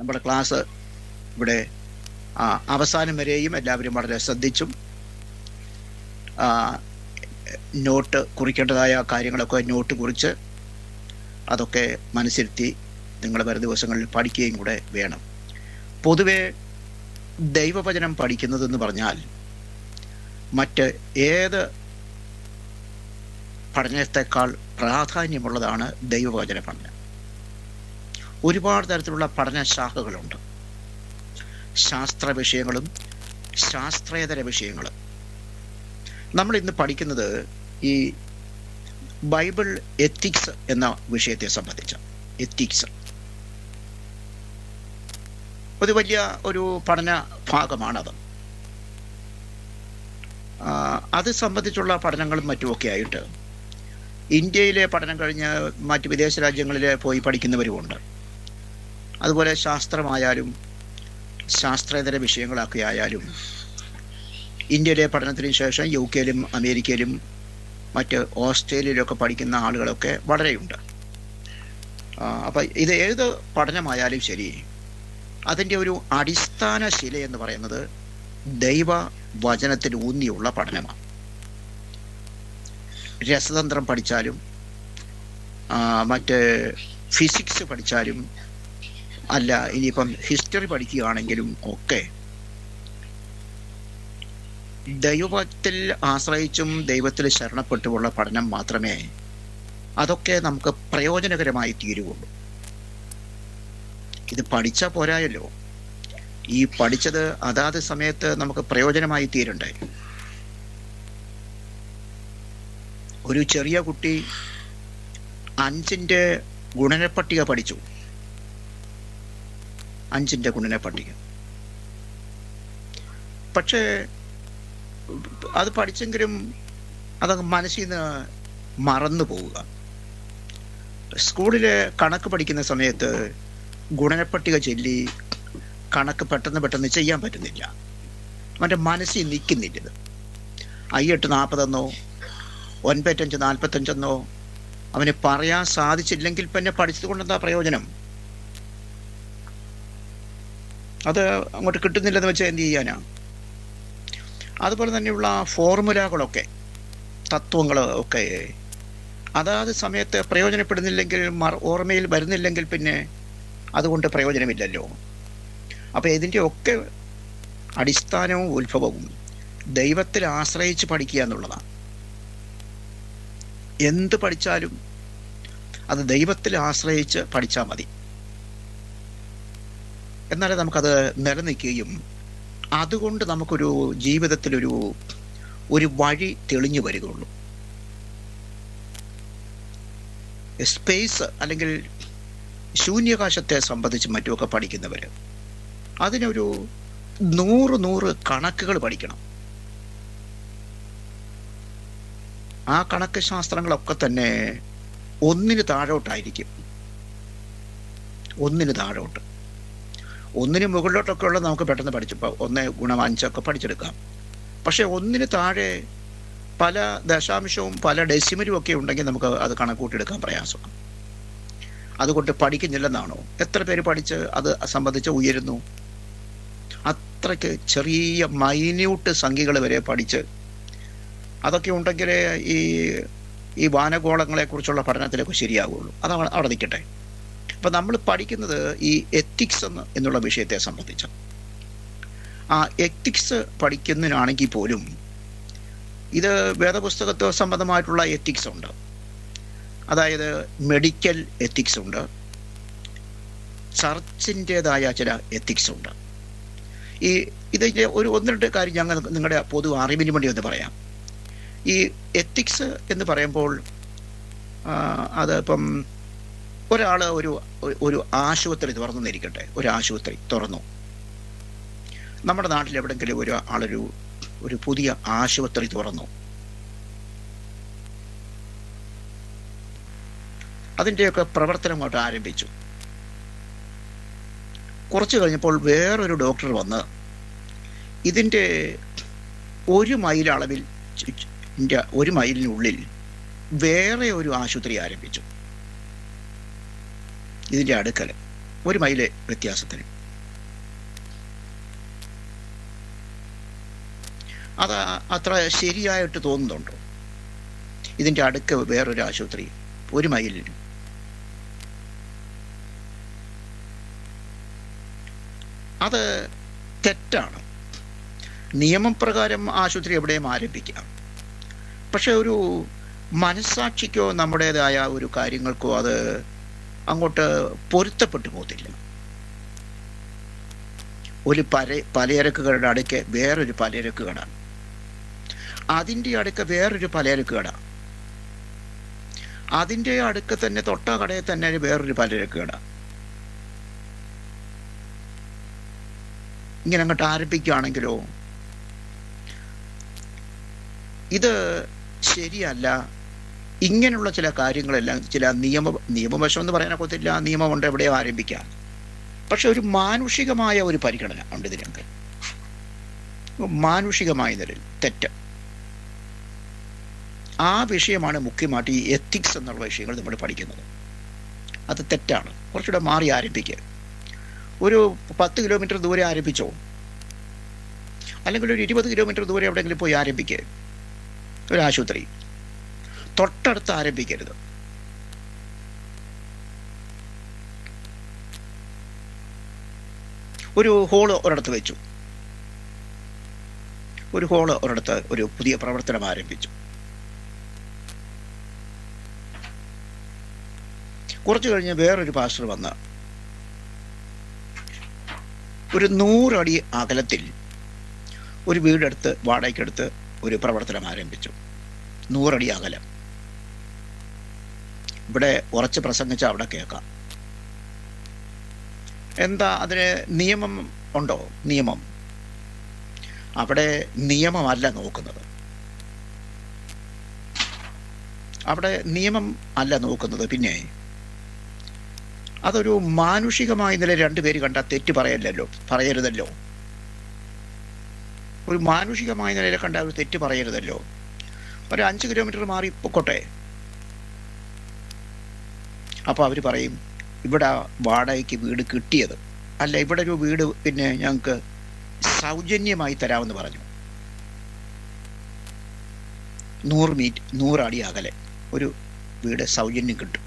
നമ്മുടെ ക്ലാസ് ഇവിടെ അവസാനം വരെയും എല്ലാവരും വളരെ ശ്രദ്ധിച്ചും നോട്ട് കുറിക്കേണ്ടതായ കാര്യങ്ങളൊക്കെ നോട്ട് കുറിച്ച് അതൊക്കെ മനസ്സിരുത്തി നിങ്ങൾ വരും ദിവസങ്ങളിൽ പഠിക്കുകയും കൂടെ വേണം. പൊതുവെ ദൈവവചനം പഠിക്കുന്നതെന്ന് പറഞ്ഞാൽ മറ്റ് ഏത് പഠനത്തെക്കാൾ പ്രാധാന്യമുള്ളതാണ് ദൈവവചന പഠനം. ഒരുപാട് തരത്തിലുള്ള പഠനശാഖകളുണ്ട്. ശാസ്ത്ര വിഷയങ്ങളും ശാസ്ത്രേതര വിഷയങ്ങളും. നമ്മൾ ഇന്ന് പഠിക്കുന്നത് ഈ ബൈബിൾ എത്തിക്സ് എന്ന വിഷയത്തെ സംബന്ധിച്ച എത്തിക്സ് ഒരു വലിയ ഒരു പഠന ഭാഗമാണത്. അത് സംബന്ധിച്ചുള്ള പഠനങ്ങളും മറ്റുമൊക്കെ ആയിട്ട് ഇന്ത്യയിലെ പഠനം കഴിഞ്ഞ് മറ്റ് വിദേശ രാജ്യങ്ങളിൽ പോയി പഠിക്കുന്നവരുമുണ്ട്. അതുപോലെ ശാസ്ത്രമായാലും ശാസ്ത്രേതര വിഷയങ്ങളൊക്കെ ആയാലും ഇന്ത്യയിലെ പഠനത്തിന് ശേഷം UK യിലും അമേരിക്കയിലും മറ്റ് ഓസ്ട്രേലിയയിലൊക്കെ പഠിക്കുന്ന ആളുകളൊക്കെ വളരെയുണ്ട്. അപ്പം ഇത് ഏത് പഠനമായാലും ശരി, അതിൻ്റെ ഒരു അടിസ്ഥാന ശില എന്ന് പറയുന്നത് ദൈവ വചനത്തിൽ ഊന്നിയുള്ള പഠനമാണ്. രസതന്ത്രം പഠിച്ചാലും മറ്റ് ഫിസിക്സ് പഠിച്ചാലും അല്ല ഇനിയിപ്പം ഹിസ്റ്ററി പഠിക്കുകയാണെങ്കിലും ഒക്കെ ദൈവത്തിൽ ആശ്രയിച്ചും ദൈവത്തിൽ ശരണപ്പെട്ടുമുള്ള പഠനം മാത്രമേ അതൊക്കെ നമുക്ക് പ്രയോജനകരമായി തീരുകയുള്ളൂ. ഇത് പഠിച്ചാൽ പോരായല്ലോ, ഈ പഠിച്ചത് അതാത് സമയത്ത് നമുക്ക് പ്രയോജനമായി തീരണ്ടേ. ഒരു ചെറിയ കുട്ടി 5ന്റെ ഗുണനപ്പട്ടിക പഠിച്ചു. 5ന്റെ ഗുണനപ്പട്ടിക. പക്ഷേ അത് പഠിച്ചെങ്കിലും അത് മനസ്സിൽ നിന്ന് മറന്നു പോവുക. സ്കൂളിലെ കണക്ക് പഠിക്കുന്ന സമയത്ത് ഗുണനപ്പട്ടിക ചൊല്ലി കണക്ക് പെട്ടെന്ന് ചെയ്യാൻ പറ്റുന്നില്ല. അവൻ്റെ മനസ്സിൽ നിൽക്കുന്നില്ല. 5 8 40 9 5 45 അവന് പറയാൻ സാധിച്ചില്ലെങ്കിൽ പിന്നെ പഠിച്ചത് കൊണ്ടെന്താ പ്രയോജനം? അത് അങ്ങോട്ട് കിട്ടുന്നില്ലെന്ന് വെച്ചാൽ എന്ത് ചെയ്യാനാ? അതുപോലെ തന്നെയുള്ള ഫോർമുലകളൊക്കെ തത്വങ്ങൾ ഒക്കെ അതാത് സമയത്ത് പ്രയോജനപ്പെടുന്നില്ലെങ്കിൽ, ഓർമ്മയിൽ വരുന്നില്ലെങ്കിൽ പിന്നെ അതുകൊണ്ട് പ്രയോജനമില്ലല്ലോ. അപ്പോൾ ഇതിൻ്റെ ഒക്കെ അടിസ്ഥാനവും ഉത്ഭവവും ദൈവത്തിൽ ആശ്രയിച്ച് പഠിക്കുക എന്നുള്ളതാണ്. എന്ത് പഠിച്ചാലും അത് ദൈവത്തിൽ ആശ്രയിച്ച് പഠിച്ചാൽ മതി. എന്നാലേ നമുക്കത് നിലനിൽക്കുകയും അതുകൊണ്ട് നമുക്കൊരു ജീവിതത്തിലൊരു വഴി തെളിഞ്ഞു വരികയുള്ളൂ. സ്പേസ് അല്ലെങ്കിൽ ശൂന്യാകാശത്തെ സംബന്ധിച്ച് മറ്റുമൊക്കെ പഠിക്കുന്നവർ അതിനൊരു 100 കണക്കുകൾ പഠിക്കണം. ആ കണക്ക് ശാസ്ത്രങ്ങളൊക്കെ തന്നെ 1 താഴോട്ടായിരിക്കും. 1 താഴോട്ട്. 1 മുകളിലോട്ടൊക്കെ ഉള്ളത് നമുക്ക് പെട്ടെന്ന് പഠിച്ചപ്പോൾ 1 ഗുണം 5 പഠിച്ചെടുക്കാം. പക്ഷെ 1 താഴെ പല ദശാംശവും പല ഡെസിമലും ഒക്കെ ഉണ്ടെങ്കിൽ നമുക്ക് അത് കണക്കൂട്ടിയെടുക്കാൻ പ്രയാസമാണ്. അതുകൊണ്ട് പഠിക്കുന്നില്ലെന്നാണോ? എത്ര പേര് പഠിച്ച് അത് സംബന്ധിച്ച് ഉയരുന്നു? അത്രയ്ക്ക് ചെറിയ മൈന്യൂട്ട് സംഖ്യകൾ വരെ പഠിച്ച് അതൊക്കെ ഉണ്ടെങ്കിലേ ഈ വാനഗോളങ്ങളെക്കുറിച്ചുള്ള പഠനത്തിലൊക്കെ ശരിയാകുള്ളൂ. അത് അവിടെ നിൽക്കട്ടെ. അപ്പം നമ്മൾ പഠിക്കുന്നത് ഈ എത്തിക്സ് എന്നുള്ള വിഷയത്തെ സംബന്ധിച്ച്. ആ എത്തിക്സ് പഠിക്കുന്നതിനാണെങ്കിൽ പോലും ഇത് വേദപുസ്തകത്തെ സംബന്ധമായിട്ടുള്ള എത്തിക്സ് ഉണ്ട്. അതായത് മെഡിക്കൽ എത്തിക്സ് ഉണ്ട്, ചർച്ചിൻ്റെതായ ചില എത്തിക്സ് ഉണ്ട്. ഇതിൻ്റെ 1-2 കാര്യം ഞങ്ങൾ നിങ്ങളുടെ പൊതു അറിവിന് വേണ്ടി ഒന്ന് പറയാം. ഈ എത്തിക്സ് എന്ന് പറയുമ്പോൾ അതിപ്പം ഒരാൾ ഒരു ആശുപത്രി തുറന്നിരിക്കട്ടെ. ഒരു ആശുപത്രി തുറന്നു. നമ്മുടെ നാട്ടിൽ എവിടെയെങ്കിലും ഒരു പുതിയ ആശുപത്രി തുറന്നു. അതിൻ്റെയൊക്കെ പ്രവർത്തനം അങ്ങോട്ട് ആരംഭിച്ചു. കുറച്ച് കഴിഞ്ഞപ്പോൾ വേറൊരു ഡോക്ടർ വന്ന് ഇതിൻ്റെ 1 മൈൽ അളവിൽ 1 മൈലിനുള്ളിൽ വേറെ ഒരു ആശുപത്രി ആരംഭിച്ചു. ഇതിൻ്റെ അടുക്കൽ 1 മൈല് വ്യത്യാസത്തിന്. അത് അത്ര ശരിയായിട്ട് തോന്നുന്നുണ്ടോ? ഇതിൻ്റെ അടുക്ക് വേറൊരു ആശുപത്രി 1 മൈലിന്. അത് തെറ്റാണ്. നിയമപ്രകാരം ആശുപത്രി എവിടെയും ആരംഭിക്കാം. പക്ഷെ ഒരു മനസ്സാക്ഷിക്കോ നമ്മുടേതായ ഒരു കാര്യങ്ങൾക്കോ അത് അങ്ങോട്ട് പൊരുത്തപ്പെട്ടു പോകത്തില്ല. ഒരു പലചരക്ക് കടയുടെ അടുക്ക് വേറൊരു പലചരക്ക് കട, അതിൻ്റെ അടുക്ക് വേറൊരു പലചരക്ക് കട, അതിൻ്റെ അടുക്ക് തന്നെ തൊട്ട കടയിൽ തന്നെ വേറൊരു പലചരക്ക് കട. ഇങ്ങനെ അങ്ങോട്ട് ആരംഭിക്കുകയാണെങ്കിലോ ഇത് ശരിയല്ല. ഇങ്ങനെയുള്ള ചില കാര്യങ്ങളെല്ലാം ചില നിയമവശം എന്ന് പറയാനൊക്കത്തില്ല, നിയമമുണ്ട് എവിടെയോ ആരംഭിക്കാം. പക്ഷെ ഒരു മാനുഷികമായ ഒരു പരിഗണന ഉണ്ട് ഇതിനൊക്കെ. മാനുഷികമായ നിലയിൽ തെറ്റ്. ആ വിഷയമാണ് മുഖ്യമായിട്ട് ഈ എത്തിക്സ് എന്നുള്ള വിഷയങ്ങൾ നമ്മൾ പഠിക്കുന്നത്. അത് തെറ്റാണ്. കുറച്ചുകൂടെ മാറി ആരംഭിക്കുക. ഒരു 10 കിലോമീറ്റർ ദൂരെ ആരംഭിച്ചോ, അല്ലെങ്കിൽ ഒരു 20 കിലോമീറ്റർ ദൂരെ എവിടെയെങ്കിലും പോയി ആരംഭിക്കുക ഒരു ആശുപത്രി. തൊട്ടടുത്ത് ആരംഭിക്കരുത്. ഒരു ഹോള് ഒരിടത്ത് വെച്ചു, ഒരു ഹോള് ഒരിടത്ത് ഒരു പുതിയ പ്രവർത്തനം ആരംഭിച്ചു. കുറച്ചു കഴിഞ്ഞ് വേറൊരു പാസ്റ്റർ വന്ന് ഒരു 100 അടി അകലത്തിൽ ഒരു വീടെടുത്ത് വാടകയ്ക്കെടുത്ത് ഒരു പ്രവർത്തനം ആരംഭിച്ചു. 100 അടി അകലം. ഇവിടെ ഉറച്ച് പ്രസംഗിച്ച അവിടെ കേൾക്കാം. എന്താ അതിന് നിയമം ഉണ്ടോ? നിയമം അവിടെ നിയമമല്ല നോക്കുന്നത്. അവിടെ നിയമം അല്ല നോക്കുന്നത്. പിന്നെ അതൊരു മാനുഷികമായ നില 2 പേര് കണ്ടാൽ തെറ്റ് പറയരുതല്ലോ. ഒരു മാനുഷികമായ നിലയിൽ കണ്ടാൽ ഒരു തെറ്റ് പറയരുതല്ലോ. ഒരു 5 കിലോമീറ്റർ മാറി പൊക്കോട്ടെ. അപ്പോൾ അവർ പറയും ഇവിടെ വാടകയ്ക്ക് വീട് കിട്ടിയത് അല്ല, ഇവിടെ ഒരു വീട് പിന്നെ ഞങ്ങൾക്ക് സൗജന്യമായി തരാമെന്ന് പറഞ്ഞു. 100 അടി അകലെ ഒരു വീട് സൗജന്യം കിട്ടും.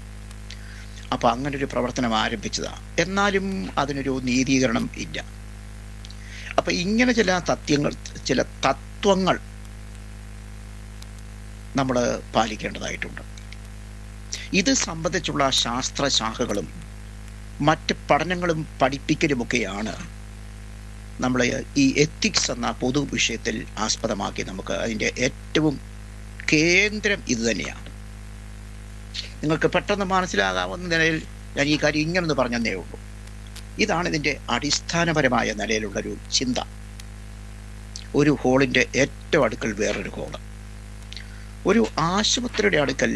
അപ്പോൾ അങ്ങനെ ഒരു പ്രവർത്തനം ആരംഭിച്ചതാണ്. എന്നാലും അതിനൊരു നീതീകരണം ഇല്ല. അപ്പം ഇങ്ങനെ ചില തത്വങ്ങൾ നമ്മൾ പാലിക്കേണ്ടതായിട്ടുണ്ട്. ഇത് സംബന്ധിച്ചുള്ള ശാസ്ത്രശാഖകളും മറ്റ് പഠനങ്ങളും പഠിപ്പിക്കലുമൊക്കെയാണ് നമ്മൾ ഈ എത്തിക്സ് എന്ന പൊതു വിഷയത്തിൽ ആസ്പദമാക്കി നമുക്ക് അതിൻ്റെ ഏറ്റവും കേന്ദ്രം ഇത് തന്നെയാണ്. നിങ്ങൾക്ക് പെട്ടെന്ന് മനസ്സിലാകാവുന്ന നിലയിൽ ഞാൻ ഈ കാര്യം ഇങ്ങനൊന്ന് പറഞ്ഞതേ ഉള്ളൂ. ഇതാണ് ഇതിൻ്റെ അടിസ്ഥാനപരമായ നിലയിലുള്ളൊരു ചിന്ത. ഒരു ഹോളിൻ്റെ ഏറ്റവും അടുക്കൽ വേറൊരു ഹോള്, ഒരു ആശുപത്രിയുടെ അടുക്കൽ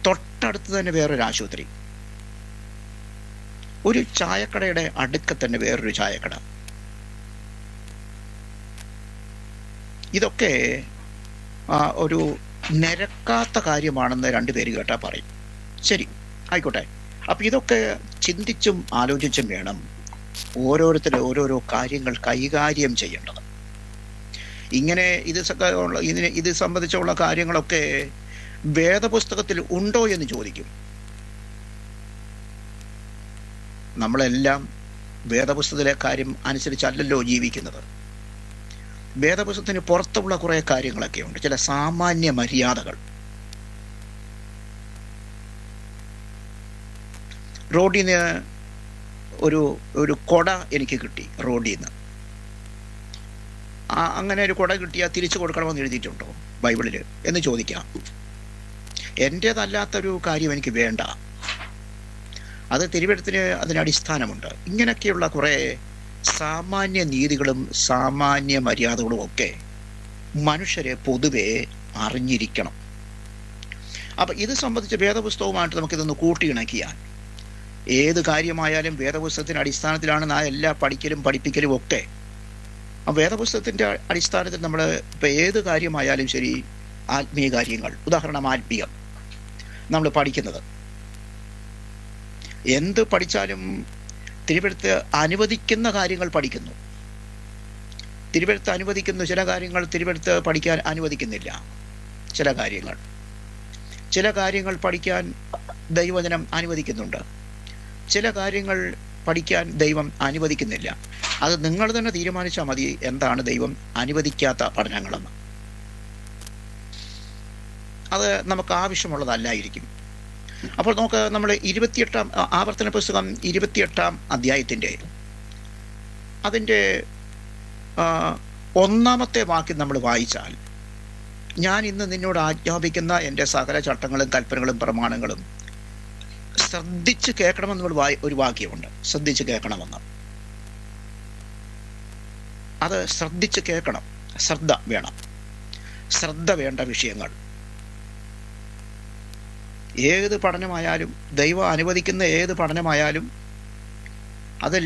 തൊട്ടടുത്ത് തന്നെ വേറൊരു ആശുപത്രി, ഒരു ചായക്കടയുടെ അടുക്ക തന്നെ വേറൊരു ചായക്കട. ഇതൊക്കെ ഒരു നിരക്കാത്ത കാര്യമാണെന്ന് 2 പേര് കേട്ടാൽ പറയും. ശരി, ആയിക്കോട്ടെ. അപ്പം ഇതൊക്കെ ചിന്തിച്ചും ആലോചിച്ചും വേണം ഓരോരുത്തരും ഓരോരോ കാര്യങ്ങൾ കൈകാര്യം ചെയ്യേണ്ടത്. ഇങ്ങനെ ഇത് സംബന്ധിച്ചുള്ള കാര്യങ്ങളൊക്കെ വേദപുസ്തകത്തിൽ ഉണ്ടോ എന്ന് ചോദിക്കും. നമ്മളെല്ലാം വേദപുസ്തകത്തിലെ കാര്യം അനുസരിച്ചല്ലല്ലോ ജീവിക്കുന്നത്. വേദപുസ്തകത്തിന് പുറത്തുള്ള കുറേ കാര്യങ്ങളൊക്കെ ഉണ്ട്, ചില സാമാന്യ മര്യാദകൾ. റോഡിൽ നിന്ന് ഒരു കൊട എനിക്ക് കിട്ടി. റോഡിൽ നിന്ന് അങ്ങനെ ഒരു കൊട കിട്ടിയാൽ തിരിച്ചു കൊടുക്കണമെന്ന് എഴുതിയിട്ടുണ്ടോ ബൈബിളിൽ എന്ന് ചോദിക്കാം. എൻ്റേതല്ലാത്തൊരു കാര്യം എനിക്ക് വേണ്ട, അത് തിരുവെഴുത്തിന് അതിനടിസ്ഥാനമുണ്ട്. ഇങ്ങനെയൊക്കെയുള്ള കുറേ സാമാന്യ നീതികളും സാമാന്യ മര്യാദകളും ഒക്കെ മനുഷ്യരെ പൊതുവെ അറിഞ്ഞിരിക്കണം. അപ്പം ഇത് സംബന്ധിച്ച് വേദപുസ്തകവുമായിട്ട് നമുക്കിതൊന്ന് കൂട്ടിയിണക്കിയാൽ ഏത് കാര്യമായാലും വേദപുസ്തകത്തിൻ്റെ അടിസ്ഥാനത്തിലാണ് നാം എല്ലാ പഠിപ്പിക്കലും ഒക്കെ. ആ വേദപുസ്തകത്തിൻ്റെ അടിസ്ഥാനത്തിൽ നമ്മൾ ഇപ്പം ഏത് കാര്യമായാലും ശരി, ആത്മീയ കാര്യങ്ങൾ, ഉദാഹരണം ആത്മീയം നമ്മൾ പഠിക്കുന്നത്, എന്ത് പഠിച്ചാലും തിരുവെഴുത്ത് അനുവദിക്കുന്ന കാര്യങ്ങൾ പഠിക്കുന്നു. തിരുവെഴുത്ത് അനുവദിക്കുന്നു, ചില കാര്യങ്ങൾ തിരുവെഴുത്ത് പഠിക്കാൻ അനുവദിക്കുന്നില്ല. ചില കാര്യങ്ങൾ പഠിക്കാൻ ദൈവവചനം അനുവദിക്കുന്നുണ്ട്, ചില കാര്യങ്ങൾ പഠിക്കാൻ ദൈവം അനുവദിക്കുന്നില്ല. അത് നിങ്ങൾ തന്നെ തീരുമാനിച്ചാൽ മതി എന്താണ് ദൈവം അനുവദിക്കാത്ത പഠനങ്ങളെന്ന്. അത് നമുക്ക് ആവശ്യമുള്ളതല്ലായിരിക്കും. അപ്പോൾ നമുക്ക് നമ്മൾ 28 ആവർത്തന പുസ്തകം 28 അധ്യായത്തിൻ്റെ അതിൻ്റെ 1-ാമത്തെ വാക്യം നമ്മൾ വായിച്ചാൽ, ഞാൻ ഇന്ന് നിന്നോട് ആജ്ഞാപിക്കുന്ന എൻ്റെ സകല ചട്ടങ്ങളും കൽപ്പനകളും പ്രമാണങ്ങളും ശ്രദ്ധിച്ച് കേൾക്കണമെന്നുള്ള ഒരു വാക്യമുണ്ട്. ശ്രദ്ധിച്ച് കേൾക്കണമെന്ന്. അത് ശ്രദ്ധിച്ച് കേൾക്കണം. ശ്രദ്ധ വേണം. ശ്രദ്ധ വേണ്ട വിഷയങ്ങൾ ഏത് പഠനമായാലും, ദൈവം അനുവദിക്കുന്ന ഏത് പഠനമായാലും അതിൽ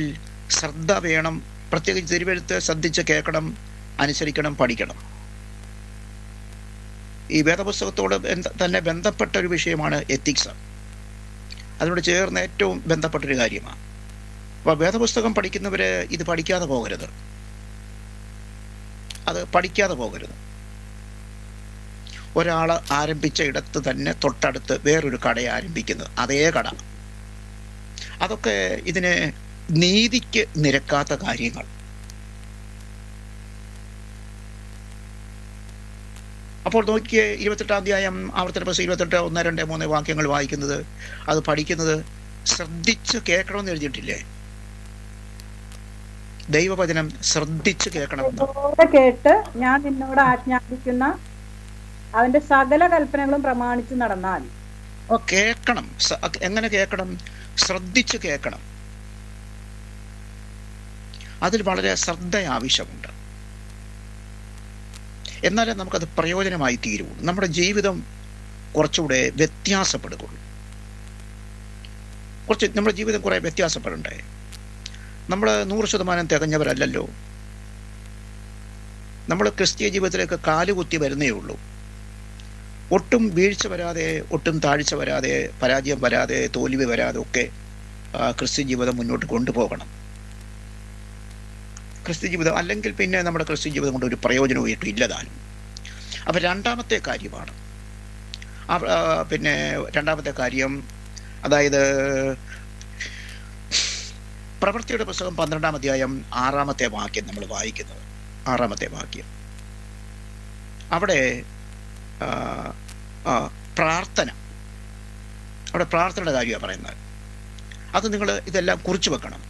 ശ്രദ്ധ വേണം. പ്രത്യേകിച്ച് തിരുവെഴുത്ത് ശ്രദ്ധിച്ച് കേൾക്കണം, അനുസരിക്കണം, പഠിക്കണം. ഈ വേദപുസ്തകത്തോട് തന്നെ ബന്ധപ്പെട്ട ഒരു വിഷയമാണ് എത്തിക്സ്. അതിനോട് ചേർന്ന് ഏറ്റവും ബന്ധപ്പെട്ടൊരു കാര്യമാണ്. അപ്പോൾ വേദപുസ്തകം പഠിക്കുന്നവർ ഇത് പഠിക്കാതെ പോകരുത്. അത് പഠിക്കാതെ പോകരുത്. ഒരാൾ ആരംഭിച്ച ഇടത്ത് തന്നെ തൊട്ടടുത്ത് വേറൊരു കട ആരംഭിക്കുന്നത്, അതേ കട. അതൊക്കെ ഇതിന് നീതിക്ക് നിരക്കാത്ത കാര്യങ്ങൾ. അപ്പോൾ നോക്കിയേ, 28 അധ്യായം ആവർത്തന പുസ്തകം 28 1, 2, 3 വാക്യങ്ങൾ വായിക്കുന്നത്, അത് പഠിക്കുന്നത് ശ്രദ്ധിച്ച് കേൾക്കണമെന്ന് എഴുതിയിട്ടില്ലേ? ദൈവവചനം ശ്രദ്ധിച്ച് കേൾക്കണമെന്ന്. കേട്ട് ഞാൻ നിന്നോട് ആജ്ഞാപിക്കുന്ന അവന്റെ സകല കൽപ്പനകളും പ്രമാണിച്ചു നടന്നാൽ. കേൾക്കണം. എങ്ങനെ കേൾക്കണം? ശ്രദ്ധിച്ച് കേൾക്കണം. അതിൽ വളരെ ശ്രദ്ധ ആവശ്യമുണ്ട്. എന്നാലേ നമുക്കത് പ്രയോജനമായി തീരുള്ളൂ. നമ്മുടെ ജീവിതം കുറച്ചുകൂടെ വ്യത്യാസപ്പെടുകയുള്ളൂ. നമ്മുടെ ജീവിതം കുറെ വ്യത്യാസപ്പെടണ്ടേ? നമ്മൾ 100% തികഞ്ഞവരല്ലല്ലോ. നമ്മൾ ക്രിസ്തീയ ജീവിതത്തിലേക്ക് കാലുകുത്തി വരുന്നേ ഉള്ളൂ. ഒട്ടും വീഴ്ച വരാതെ, ഒട്ടും താഴ്ച വരാതെ, പരാജയം വരാതെ, തോൽവി വരാതെ ഒക്കെ ക്രിസ്ത്യ ജീവിതം മുന്നോട്ട് കൊണ്ടുപോകണം. ക്രിസ്ത്യ ജീവിതം അല്ലെങ്കിൽ പിന്നെ നമ്മുടെ ക്രിസ്ത്യ ജീവിതം കൊണ്ട് ഒരു പ്രയോജനവും ഇല്ലതാനും. അപ്പം രണ്ടാമത്തെ കാര്യമാണ്, പിന്നെ രണ്ടാമത്തെ കാര്യം, അതായത് പ്രവൃത്തിയുടെ പുസ്തകം 12-ാം അധ്യായം 6-ാമത്തെ വാക്യം നമ്മൾ വായിക്കുന്നത്. 6-ാമത്തെ വാക്യം, അവിടെ പ്രാർത്ഥനയുടെ കാര്യമാണ് പറയുന്നത്. അത് നിങ്ങൾ ഇതെല്ലാം കുറിച്ച് വെക്കണം,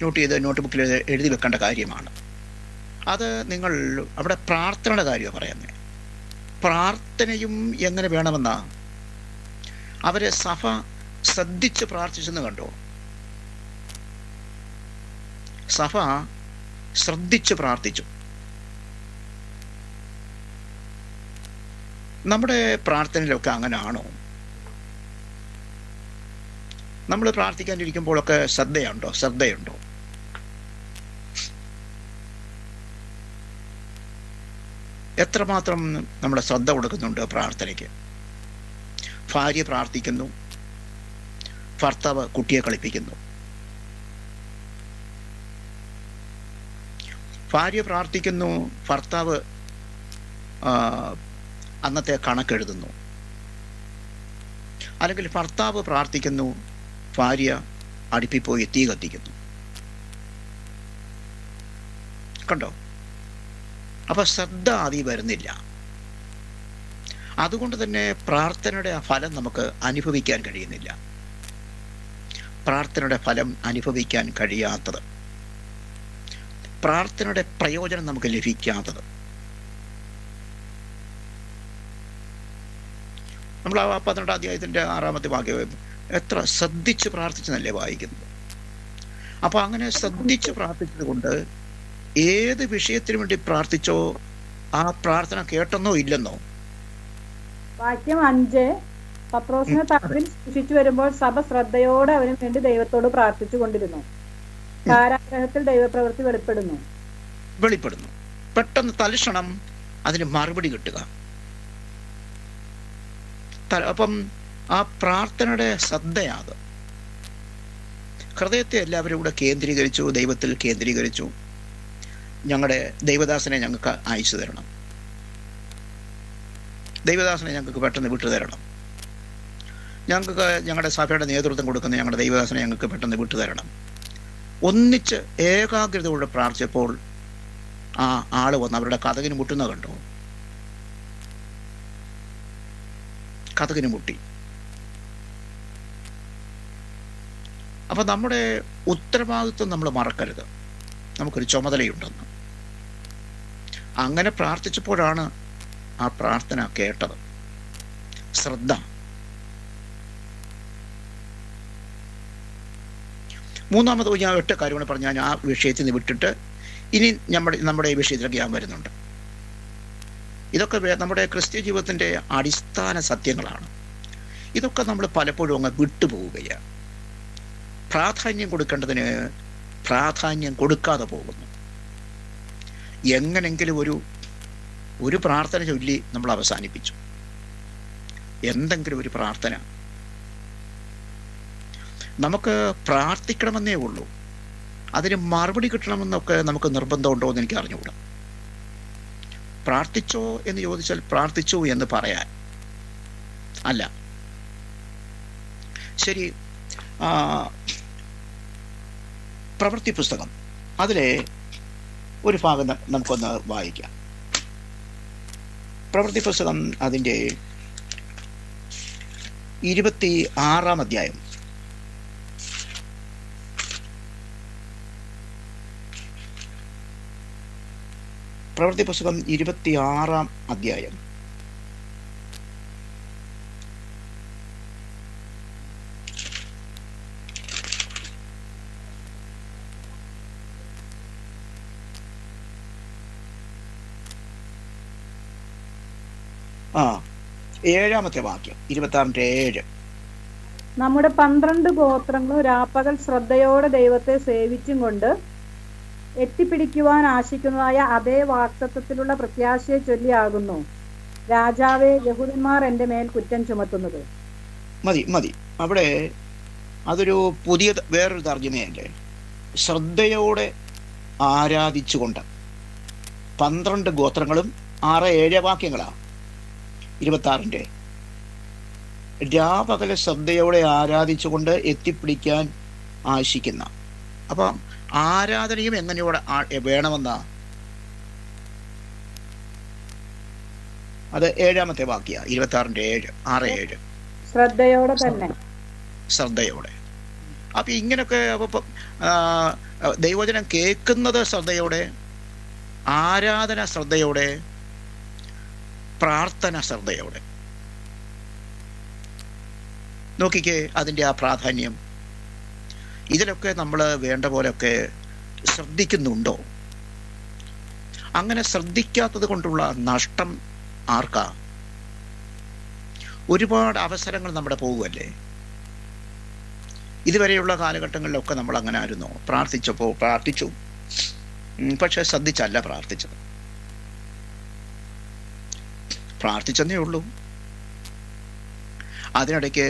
നോട്ട് ചെയ്ത് നോട്ട് ബുക്കിൽ എഴുതി വെക്കേണ്ട കാര്യമാണ്. അത് നിങ്ങൾ അവിടെ പ്രാർത്ഥനയുടെ കാര്യമാണ് പറയുന്നത്. പ്രാർത്ഥനയും എങ്ങനെ വേണമെന്നാ അവരെ സഭ ശ്രദ്ധിച്ച് പ്രാർത്ഥിച്ചെന്ന് കണ്ടോ? സഭ ശ്രദ്ധിച്ച് പ്രാർത്ഥിച്ചു. നമ്മുടെ പ്രാർത്ഥനയിലൊക്കെ അങ്ങനെ ആണോ? നമ്മൾ പ്രാർത്ഥിക്കാനിരിക്കുമ്പോഴൊക്കെ ശ്രദ്ധയുണ്ടോ? എത്രമാത്രം നമ്മുടെ ശ്രദ്ധ കൊടുക്കുന്നുണ്ട് പ്രാർത്ഥനയ്ക്ക്? ഭാര്യ പ്രാർത്ഥിക്കുന്നു, ഭർത്താവ് കുട്ടിയെ കളിപ്പിക്കുന്നു. ഭാര്യ പ്രാർത്ഥിക്കുന്നു, ഭർത്താവ് അന്നത്തെ കണക്കെഴുതുന്നു. അല്ലെങ്കിൽ ഭർത്താവ് പ്രാർത്ഥിക്കുന്നു, ഭാര്യ അടുപ്പിൽ പോയി തീ കത്തിക്കുന്നു. കണ്ടോ? അപ്പൊ ശ്രദ്ധ ആദ്യം വരുന്നില്ല. അതുകൊണ്ട് തന്നെ പ്രാർത്ഥനയുടെ ഫലം നമുക്ക് അനുഭവിക്കാൻ കഴിയുന്നില്ല. പ്രാർത്ഥനയുടെ ഫലം അനുഭവിക്കാൻ കഴിയാത്തത്, പ്രാർത്ഥനയുടെ പ്രയോജനം നമുക്ക് ലഭിക്കാത്തത്. നമ്മൾ ആ 12-ാം അധ്യായത്തിൻ്റെ 6-ാമത്തെ വാക്യം എത്ര ശ്രദ്ധിച്ച് പ്രാർത്ഥിച്ചെന്നല്ലേ വായിക്കുന്നത്. അപ്പൊ അങ്ങനെ ശ്രദ്ധിച്ച് പ്രാർത്ഥിച്ചത് കൊണ്ട് ഏത് വിഷയത്തിന് വേണ്ടി പ്രാർത്ഥിച്ചോ ആ പ്രാർത്ഥന കേട്ടെന്നോ ഇല്ലെന്നോ. വാക്യം 5, പത്രോസിനെ തടവിൽ സൂക്ഷിച്ചു വരുമ്പോൾ സഭ ശ്രദ്ധയോടെ അവന് വേണ്ടി ദൈവത്തോട് പ്രാർത്ഥിച്ചു കൊണ്ടിരുന്നു. കാരാഗ്രഹത്തിൽ ദൈവപ്രവൃത്തി വെളിപ്പെടുന്നു. പെട്ടെന്ന് തൽക്ഷണം അതിന് മറുപടി കിട്ടുക. അപ്പം ആ പ്രാർത്ഥനയുടെ ശ്രദ്ധയാത്. ഹൃദയത്തെ എല്ലാവരും കൂടെ കേന്ദ്രീകരിച്ചു, ദൈവത്തിൽ കേന്ദ്രീകരിച്ചു. ഞങ്ങളുടെ ദൈവദാസനെ ഞങ്ങൾക്ക് അയച്ചു തരണം, ദൈവദാസനെ ഞങ്ങൾക്ക് പെട്ടെന്ന് വിട്ടു തരണം, ഞങ്ങൾക്ക് ഞങ്ങളുടെ സഭയുടെ നേതൃത്വം കൊടുക്കുന്ന ഞങ്ങളുടെ ദൈവദാസനെ ഞങ്ങൾക്ക് പെട്ടെന്ന് വിട്ടു തരണം. ഒന്നിച്ച് ഏകാഗ്രതയോടെ പ്രാർത്ഥിച്ചപ്പോൾ ആ ആള് വന്ന് അവരുടെ കതകിന് മുട്ടുന്ന കണ്ടു. കതകിന് മുട്ടി. അപ്പൊ നമ്മുടെ ഉത്തരവാദിത്വം നമ്മൾ മറക്കരുത്, നമുക്കൊരു ചുമതലയുണ്ടെന്ന്. അങ്ങനെ പ്രാർത്ഥിച്ചപ്പോഴാണ് ആ പ്രാർത്ഥന കേട്ടത്. ശ്രദ്ധ. മൂന്നാമത് ഞാൻ ഒറ്റ കാര്യമാണ് പറഞ്ഞാൽ ആ വിഷയത്തിൽ നിന്ന് വിട്ടിട്ട് ഇനി നമ്മുടെ ഈ വിഷയത്തിലേക്ക് ഞാൻ വരുന്നുണ്ട്. ഇതൊക്കെ നമ്മുടെ ക്രിസ്ത്യ ജീവിതത്തിൻ്റെ അടിസ്ഥാന സത്യങ്ങളാണ്. ഇതൊക്കെ നമ്മൾ പലപ്പോഴും അങ്ങ് വിട്ടുപോവുകയാണ്. പ്രാധാന്യം കൊടുക്കേണ്ടതിന് പ്രാധാന്യം കൊടുക്കാതെ പോകുന്നു. എങ്ങനെങ്കിലും ഒരു പ്രാർത്ഥന ചൊല്ലി നമ്മൾ അവസാനിപ്പിച്ചു. എന്തെങ്കിലും ഒരു പ്രാർത്ഥന നമുക്ക് പ്രാർത്ഥിക്കണമെന്നേ ഉള്ളൂ. അതിന് മറുപടി കിട്ടണമെന്നൊക്കെ നമുക്ക് നിർബന്ധമുണ്ടോ എന്ന് എനിക്ക് അറിഞ്ഞുകൂടാ. പ്രാർത്ഥിച്ചോ എന്ന് ചോദിച്ചാൽ പ്രാർത്ഥിച്ചു എന്ന് പറയാൻ അല്ല. ശരി, പ്രവൃത്തി പുസ്തകം അതിലെ ഒരു ഭാഗം നമുക്കൊന്ന് വായിക്കാം. പ്രവൃത്തി പുസ്തകം അതിൻ്റെ 26-ാം അധ്യായം. പ്രവൃത്തി പുസ്തകം 26-ാം അധ്യായം. ആ 7-ാമത്തെ വാക്യം, 26-7. നമ്മുടെ 12 ഗോത്രങ്ങളും രാപ്പകൽ ശ്രദ്ധയോടെ ദൈവത്തെ സേവിച്ചും കൊണ്ട് എത്തിപ്പിടിക്കുവാൻ ആശിക്കുന്നതായ അതേ വാക്തത്വത്തിലുള്ള പ്രത്യാശയെ ചൊല്ലിയാകുന്നു രാജാവേ യഹൂദന്മാർ എൻ്റെ മേൽ കുറ്റം ചുമത്തുന്നത്. മതി. അവിടെ അതൊരു പുതിയ വേറൊരു തർജ്ജമയല്ലേ. ശ്രദ്ധയോടെ ആരാധിച്ചുകൊണ്ട് 12 ഗോത്രങ്ങളും 6-7 വാക്യങ്ങളാണ് 26-ന്റെ. രാപകല ശ്രദ്ധയോടെ ആരാധിച്ചുകൊണ്ട് എത്തിപ്പിടിക്കാൻ ആശിക്കുന്ന. അപ്പം ആരാധനയും എങ്ങനെയോടെ വേണമെന്നാ അത് 7-ാമത്തെ വാക്യ 26-ന്റെ 6-7. ശ്രദ്ധയോടെ തന്നെ, ശ്രദ്ധയോടെ. അപ്പൊ ഇങ്ങനൊക്കെ ദൈവവചനം കേൾക്കുന്നത് ശ്രദ്ധയോടെ, ആരാധന ശ്രദ്ധയോടെ, പ്രാർത്ഥന ശ്രദ്ധയോടെ. നോക്കിക്കേ അതിൻ്റെ ആ പ്രാധാന്യം. ഇതിലൊക്കെ നമ്മൾ വേണ്ട പോലെയൊക്കെ ശ്രദ്ധിക്കുന്നുണ്ടോ? അങ്ങനെ ശ്രദ്ധിക്കാത്തത് കൊണ്ടുള്ള നഷ്ടം ആർക്കാ? ഒരുപാട് അവസരങ്ങൾ നമ്മുടെ പോകുമല്ലേ. ഇതുവരെയുള്ള കാലഘട്ടങ്ങളിലൊക്കെ നമ്മൾ അങ്ങനെ ആയിരുന്നു. പ്രാർത്ഥിച്ചു, പക്ഷെ ശ്രദ്ധിച്ചല്ല പ്രാർത്ഥിച്ചത്. പ്രാർത്ഥിച്ചെന്നേ ഉള്ളൂ. അതിനിടയ്ക്ക്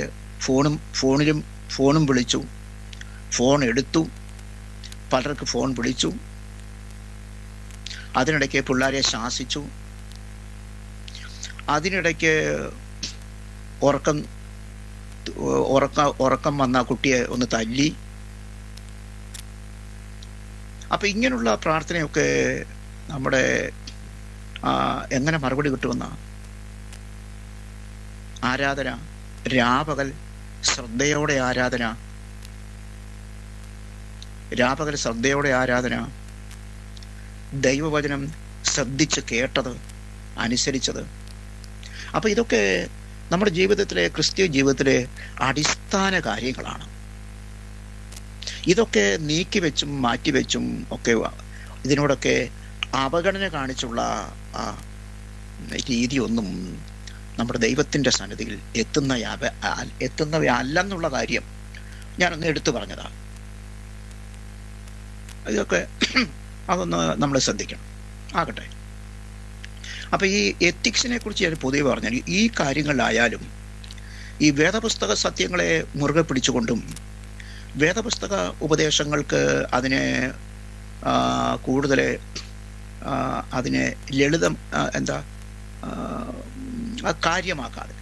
ഫോണും വിളിച്ചു, ഫോൺ എടുത്തു, പലർക്ക് ഫോൺ വിളിച്ചു, അതിനിടയ്ക്ക് പിള്ളേരെ ശാസിച്ചു, അതിനിടയ്ക്ക് ഉറക്കം വന്ന കുട്ടിയെ ഒന്ന് തല്ലി. അപ്പൊ ഇങ്ങനെയുള്ള പ്രാർത്ഥനയൊക്കെ നമ്മുടെ എങ്ങനെ മറുപടി കിട്ടുമെന്ന ആരാധന, രാപകൽ ശ്രദ്ധയോടെ ആരാധന, രാപകൽ ശ്രദ്ധയോടെ ആരാധന, ദൈവവചനം ശ്രദ്ധിച്ച് കേട്ടത്, അനുസരിച്ചത്. അപ്പൊ ഇതൊക്കെ നമ്മുടെ ജീവിതത്തിലെ, ക്രിസ്തീയ ജീവിതത്തിലെ അടിസ്ഥാന കാര്യങ്ങളാണ്. ഇതൊക്കെ നീക്കിവെച്ചും മാറ്റിവെച്ചും ഒക്കെ ഇതിനോടൊക്കെ അവഗണന കാണിച്ചുള്ള രീതിയൊന്നും നമ്മുടെ ദൈവത്തിൻ്റെ സന്നിധിയിൽ എത്തുന്നവയല്ലെന്നുള്ള കാര്യം ഞാനൊന്ന് എടുത്തു പറഞ്ഞതാണ്. ഇതൊക്കെ അതൊന്ന് നമ്മൾ ശ്രദ്ധിക്കണം. ആകട്ടെ, അപ്പം ഈ എത്തിക്സിനെ കുറിച്ച് ഞാൻ പൊതുവെ പറഞ്ഞാൽ ഈ കാര്യങ്ങളിലായാലും ഈ വേദപുസ്തക സത്യങ്ങളെ മുറുകെ പിടിച്ചുകൊണ്ടും വേദപുസ്തക ഉപദേശങ്ങൾക്ക് അതിനെ കൂടുതൽ അതിനെ ലളിതം കാര്യമാക്കാതെ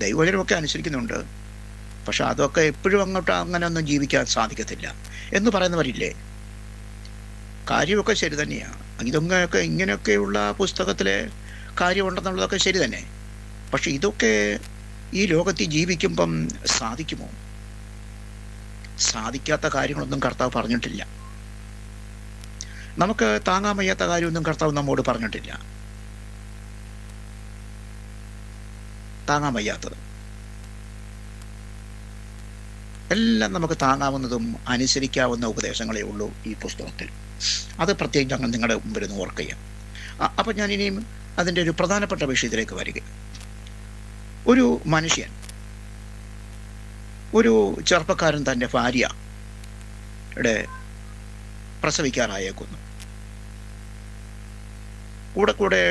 ദൈവവചനമൊക്കെ അനുസരിക്കുന്നുണ്ട്. പക്ഷെ അതൊക്കെ എപ്പോഴും അങ്ങനെ ഒന്നും ജീവിക്കാൻ സാധിക്കത്തില്ല എന്ന് പറയുന്നവരില്ലേ? കാര്യമൊക്കെ ശരി തന്നെയാണ്. ഇങ്ങനെയൊക്കെയുള്ള പുസ്തകത്തിലെ കാര്യമുണ്ടെന്നുള്ളതൊക്കെ ശരി തന്നെ. പക്ഷെ ഇതൊക്കെ ഈ ലോകത്തിൽ ജീവിക്കുമ്പം സാധിക്കുമോ? സാധിക്കാത്ത കാര്യങ്ങളൊന്നും കർത്താവ് പറഞ്ഞിട്ടില്ല. നമുക്ക് താങ്ങാൻ വയ്യാത്ത കാര്യമൊന്നും കർത്താവ് നമ്മോട് പറഞ്ഞിട്ടില്ല. താങ്ങാൻ വയ്യാത്തത് എല്ലാം നമുക്ക് താങ്ങാവുന്നതും അനുസരിക്കാവുന്ന ഉപദേശങ്ങളേ ഉള്ളൂ ഈ പുസ്തകത്തിൽ. അത് പ്രത്യേകിച്ച് അങ്ങനെ നിങ്ങളുടെ മുമ്പിൽ നിന്ന് ഓർക്കുക. അപ്പം ഞാൻ ഇനിയും അതിൻ്റെ ഒരു പ്രധാനപ്പെട്ട വിഷയത്തിലേക്ക് വരിക. ഒരു മനുഷ്യൻ, ഒരു ചെറുപ്പക്കാരൻ തൻ്റെ ഭാര്യയുടെ പ്രസവിക്കാറായേക്കുന്നു. കൂടെ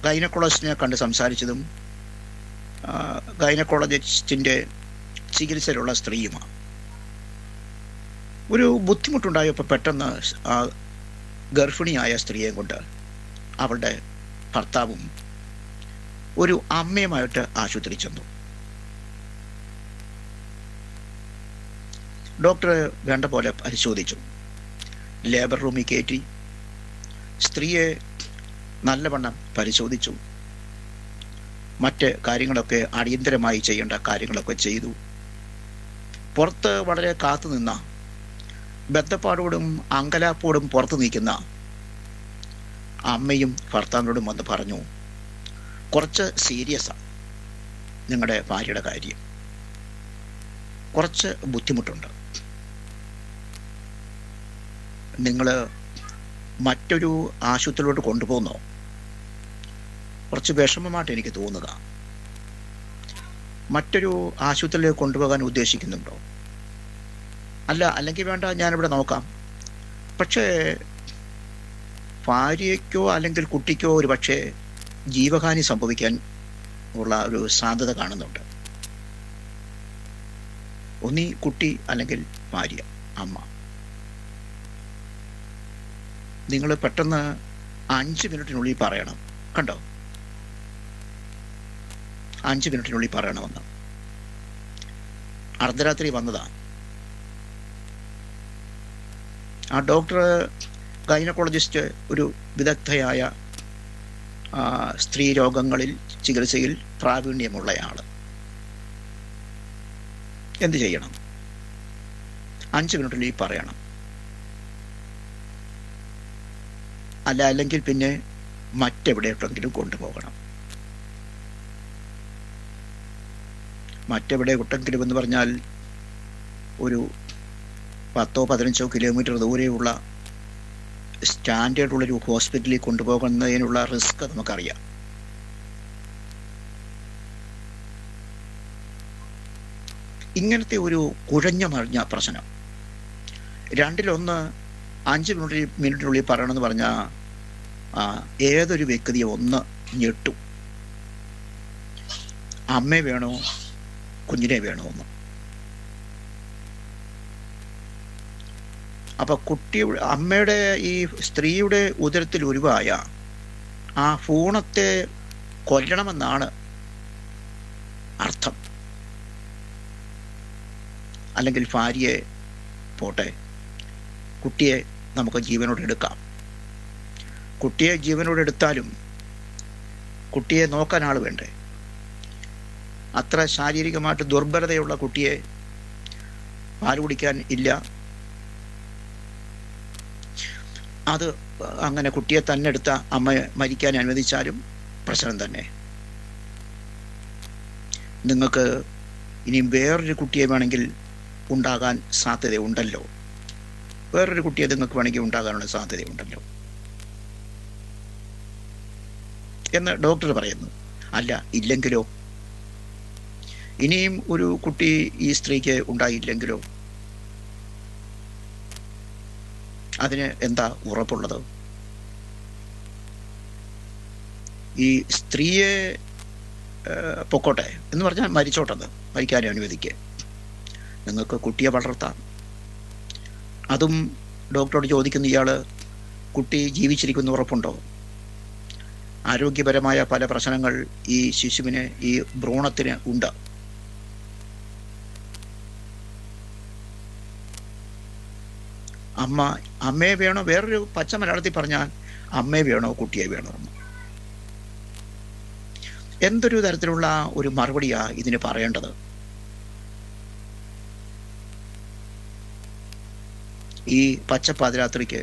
ഗൈനക്കോളജിസ്റ്റിനെ കണ്ട് സംസാരിച്ചതും ഗൈനക്കോളജിസ്റ്റിൻ്റെ ചികിത്സയിലുള്ള സ്ത്രീയുമാണ്. ഒരു ബുദ്ധിമുട്ടുണ്ടായപ്പോൾ പെട്ടെന്ന് ആ ഗർഭിണിയായ സ്ത്രീയെ കൊണ്ട് അവളുടെ ഭർത്താവും ഒരു അമ്മയുമായിട്ട് ആശുപത്രി ചെന്നു. ഡോക്ടർ വേണ്ട പോലെ പരിശോധിച്ചു. ലേബർ റൂമിൽ കയറ്റി സ്ത്രീയെ നല്ലവണ്ണം പരിശോധിച്ചു. മറ്റ് കാര്യങ്ങളൊക്കെ അടിയന്തരമായി ചെയ്യേണ്ട കാര്യങ്ങളൊക്കെ ചെയ്തു. പുറത്ത് വളരെ കാത്തു നിന്ന, ബദ്ധപ്പാടോടും അങ്കലാപ്പോടും പുറത്തു നിൽക്കുന്ന അമ്മയും ഭർത്താവിനോടും വന്ന് പറഞ്ഞു, കുറച്ച് സീരിയസാണ് നിങ്ങളുടെ ഭാര്യയുടെ കാര്യം, കുറച്ച് ബുദ്ധിമുട്ടുണ്ട്. നിങ്ങൾ മറ്റൊരു ആശുപത്രിയിലോട്ട് കൊണ്ടുപോകുന്നോ? കുറച്ച് വിഷമമായിട്ട് എനിക്ക് തോന്നുക. മറ്റൊരു ആശുപത്രിയിലേക്ക് കൊണ്ടുപോകാൻ ഉദ്ദേശിക്കുന്നുണ്ടോ? അല്ലെങ്കിൽ വേണ്ട, ഞാനിവിടെ നോക്കാം. പക്ഷേ ഭാര്യയ്ക്കോ അല്ലെങ്കിൽ കുട്ടിക്കോ ഒരു പക്ഷേ ജീവഹാനി സംഭവിക്കാൻ ഉള്ള ഒരു സാധ്യത കാണുന്നുണ്ട്. ഒന്നീ കുട്ടി അല്ലെങ്കിൽ ഭാര്യ, അമ്മ. നിങ്ങൾ പെട്ടെന്ന് 5 മിനിറ്റിനുള്ളിൽ പറയണം. കണ്ടോ, 5 മിനിറ്റിനുള്ളിൽ പറയണമെന്ന്. അർദ്ധരാത്രി വന്നതാ. ആ ഡോക്ടർ, ഗൈനക്കോളജിസ്റ്റ്, ഒരു വിദഗ്ധയായ സ്ത്രീ രോഗങ്ങളിൽ ചികിത്സയിൽ പ്രാവീണ്യമുള്ളയാൾ. എന്ത് ചെയ്യണം? 5 മിനിറ്റിനുള്ളിൽ പറയണം. അല്ലെങ്കിൽ പിന്നെ മറ്റെവിടെയെങ്കിലും കൊണ്ടുപോകണം. മറ്റെവിടെയെങ്കിലും എന്ന് പറഞ്ഞാൽ ഒരു 10-15 കിലോമീറ്റർ ദൂരെയുള്ള സ്റ്റാൻഡേർഡുള്ളൊരു ഹോസ്പിറ്റലിൽ കൊണ്ടുപോകുന്നതിനുള്ള റിസ്ക് നമുക്കറിയാം. ഇങ്ങനത്തെ ഒരു കുഴഞ്ഞ മറിഞ്ഞ പ്രശ്നം, രണ്ടിലൊന്ന് 5 മിനിറ്റിനുള്ളിൽ പറയണമെന്ന് പറഞ്ഞാൽ ഏതൊരു വ്യക്തിയെ ഒന്ന് ഞെട്ടും. അമ്മയെ വേണോ കുഞ്ഞിനെ വേണോ എന്ന്. അപ്പൊ അമ്മയുടെ ഈ സ്ത്രീയുടെ ഉദരത്തിൽ ഉരുവായ ആ ഭ്രൂണത്തെ കൊല്ലണമെന്നാണ് അർത്ഥം. അല്ലെങ്കിൽ ഭാര്യയെ പോട്ടെ, കുട്ടിയെ നമുക്ക് ജീവനോടെ എടുക്കാം. കുട്ടിയെ ജീവനോടെ എടുത്താലും കുട്ടിയെ നോക്കാൻ ആൾ വേണ്ടേ? അത്ര ശാരീരികമായിട്ട് ദുർബലതയുള്ള കുട്ടിയെ പാൽ കുടിക്കാൻ ഇല്ല. അത് അങ്ങനെ കുട്ടിയെ തന്നെ എടുത്ത അമ്മ മരിക്കാൻ അനുവദിച്ചാലും പ്രശ്നം തന്നെ. നിങ്ങൾക്ക് ഇനിയും വേറൊരു കുട്ടിയെ വേണമെങ്കിൽ ഉണ്ടാകാൻ സാധ്യതയുണ്ടല്ലോ. വേറൊരു കുട്ടിയെ നിങ്ങൾക്ക് വേണമെങ്കിൽ ഉണ്ടാകാനുള്ള സാധ്യതയുണ്ടല്ലോ എന്ന് ഡോക്ടർ പറയുന്നു. ഇല്ലെങ്കിലോ? ഇനിയും ഒരു കുട്ടി ഈ സ്ത്രീക്ക് ഉണ്ടായില്ലെങ്കിലോ? അതിന് എന്താ ഉറപ്പുള്ളത്? ഈ സ്ത്രീയെ പൊക്കോട്ടെ എന്ന് പറഞ്ഞാൽ മരിച്ചോട്ടെന്ന്, മരിക്കാനും അനുവദിക്കുക. നിങ്ങൾക്ക് കുട്ടിയെ വളർത്താം. അതും ഡോക്ടറോട് ചോദിക്കുന്ന ഇയാൾ കുട്ടി ജീവിച്ചിരിക്കുന്ന ഉറപ്പുണ്ടോ? ആരോഗ്യപരമായ പല പ്രശ്നങ്ങൾ ഈ ശിശുവിന്, ഈ ഭ്രൂണത്തിന് ഉണ്ട്. അമ്മയെ വേണോ, വേറൊരു പച്ച മലയാളത്തിൽ പറഞ്ഞാൽ അമ്മയെ വേണോ കുട്ടിയെ വേണോ എന്ന്. എന്തൊരു തരത്തിലുള്ള ഒരു മറുപടിയാ ഇതിന് പറയേണ്ടത്? ഈ പച്ച പാതിരാത്രിക്ക്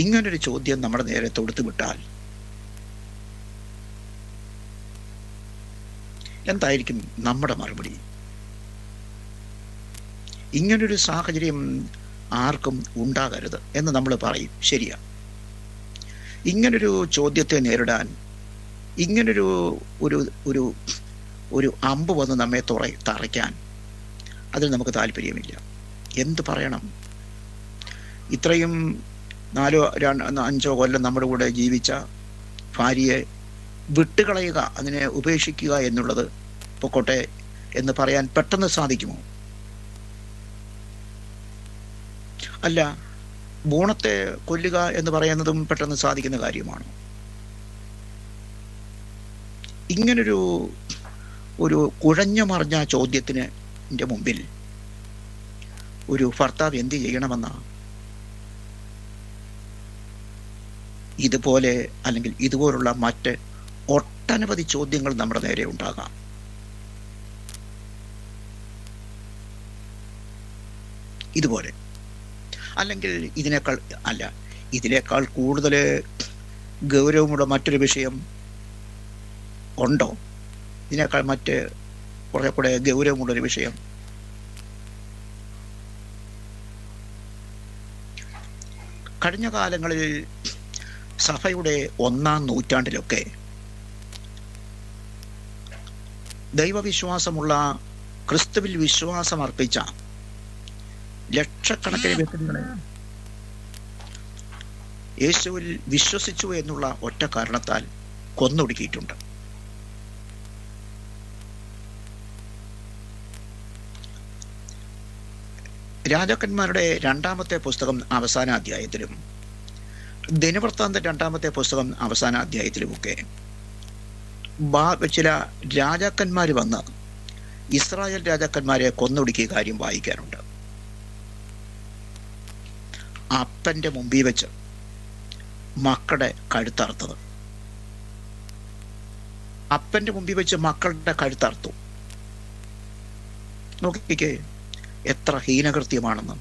ഇങ്ങനൊരു ചോദ്യം നമ്മുടെ നേരെ തൊടുത്തു വിട്ടാൽ എന്തായിരിക്കും നമ്മുടെ മറുപടി? ഇങ്ങനൊരു സാഹചര്യം ആർക്കും ഉണ്ടാകരുത് എന്ന് നമ്മൾ പറയും, ശരിയാ. ഇങ്ങനൊരു ചോദ്യത്തെ നേരിടാൻ ഇങ്ങനൊരു ഒരു ഒരു ഒരു അമ്പ് വന്ന് നമ്മെ തറയ്ക്കാൻ അതിൽ നമുക്ക് താല്പര്യമില്ല. എന്ത് പറയണം? ഇത്രയും 4-5 കൊല്ലം നമ്മുടെ കൂടെ ജീവിച്ച ഭാര്യയെ വിട്ടുകളയുക, അതിനെ ഉപേക്ഷിക്കുക എന്നുള്ളത് പൊക്കോട്ടെ എന്ന് പറയാൻ പെട്ടെന്ന് സാധിക്കുമോ? അല്ല, ഭ്രൂണത്തെ കൊല്ലുക എന്ന് പറയുന്നതും പെട്ടെന്ന് സാധിക്കുന്ന കാര്യമാണ്. ഇങ്ങനൊരു കുഴഞ്ഞു മറിഞ്ഞ ചോദ്യത്തിന് മുമ്പിൽ ഒരു ഭർത്താവ് എന്ത് ചെയ്യണമെന്ന? ഇതുപോലെ അല്ലെങ്കിൽ ഇതുപോലുള്ള മറ്റ് ഒട്ടനവധി ചോദ്യങ്ങൾ നമ്മുടെ നേരെ ഉണ്ടാകാം. ഇതുപോലെ അല്ലെങ്കിൽ ഇതിനേക്കാൾ കൂടുതൽ ഗൗരവമുള്ള മറ്റൊരു വിഷയം ഉണ്ടോ? ഇതിനേക്കാൾ കുറെ കൂടെ ഗൗരവമുള്ളൊരു വിഷയം കഴിഞ്ഞ കാലങ്ങളിൽ സഭയുടെ 1-ാം നൂറ്റാണ്ടിലൊക്കെ ദൈവവിശ്വാസമുള്ള, ക്രിസ്തുവിൽ വിശ്വാസമർപ്പിച്ച ലക്ഷക്കണക്കിന് വ്യക്തികളെ യേശുവിൽ വിശ്വസിച്ചു എന്നുള്ള ഒറ്റ കാരണത്താൽ കൊന്നൊടുക്കിയിട്ടുണ്ട്. രാജാക്കന്മാരുടെ 2-ാമത്തെ പുസ്തകം അവസാന അധ്യായത്തിലും ദിനവൃത്താന്ത 2-ാമത്തെ പുസ്തകം അവസാന അധ്യായത്തിലുമൊക്കെ ചില രാജാക്കന്മാർ വന്ന് ഇസ്രായേൽ രാജാക്കന്മാരെ കൊന്നൊടുക്കിയ കാര്യം വായിക്കാനുണ്ട്. അപ്പന്റെ മുമ്പിൽ വെച്ച് മക്കളുടെ കഴുത്തറുത്തത്, അപ്പന്റെ മുമ്പിൽ വെച്ച് മക്കളുടെ കഴുത്തറുത്തു. നോക്കിക്കേ എത്ര ഹീനകൃത്യമാണെന്ന്.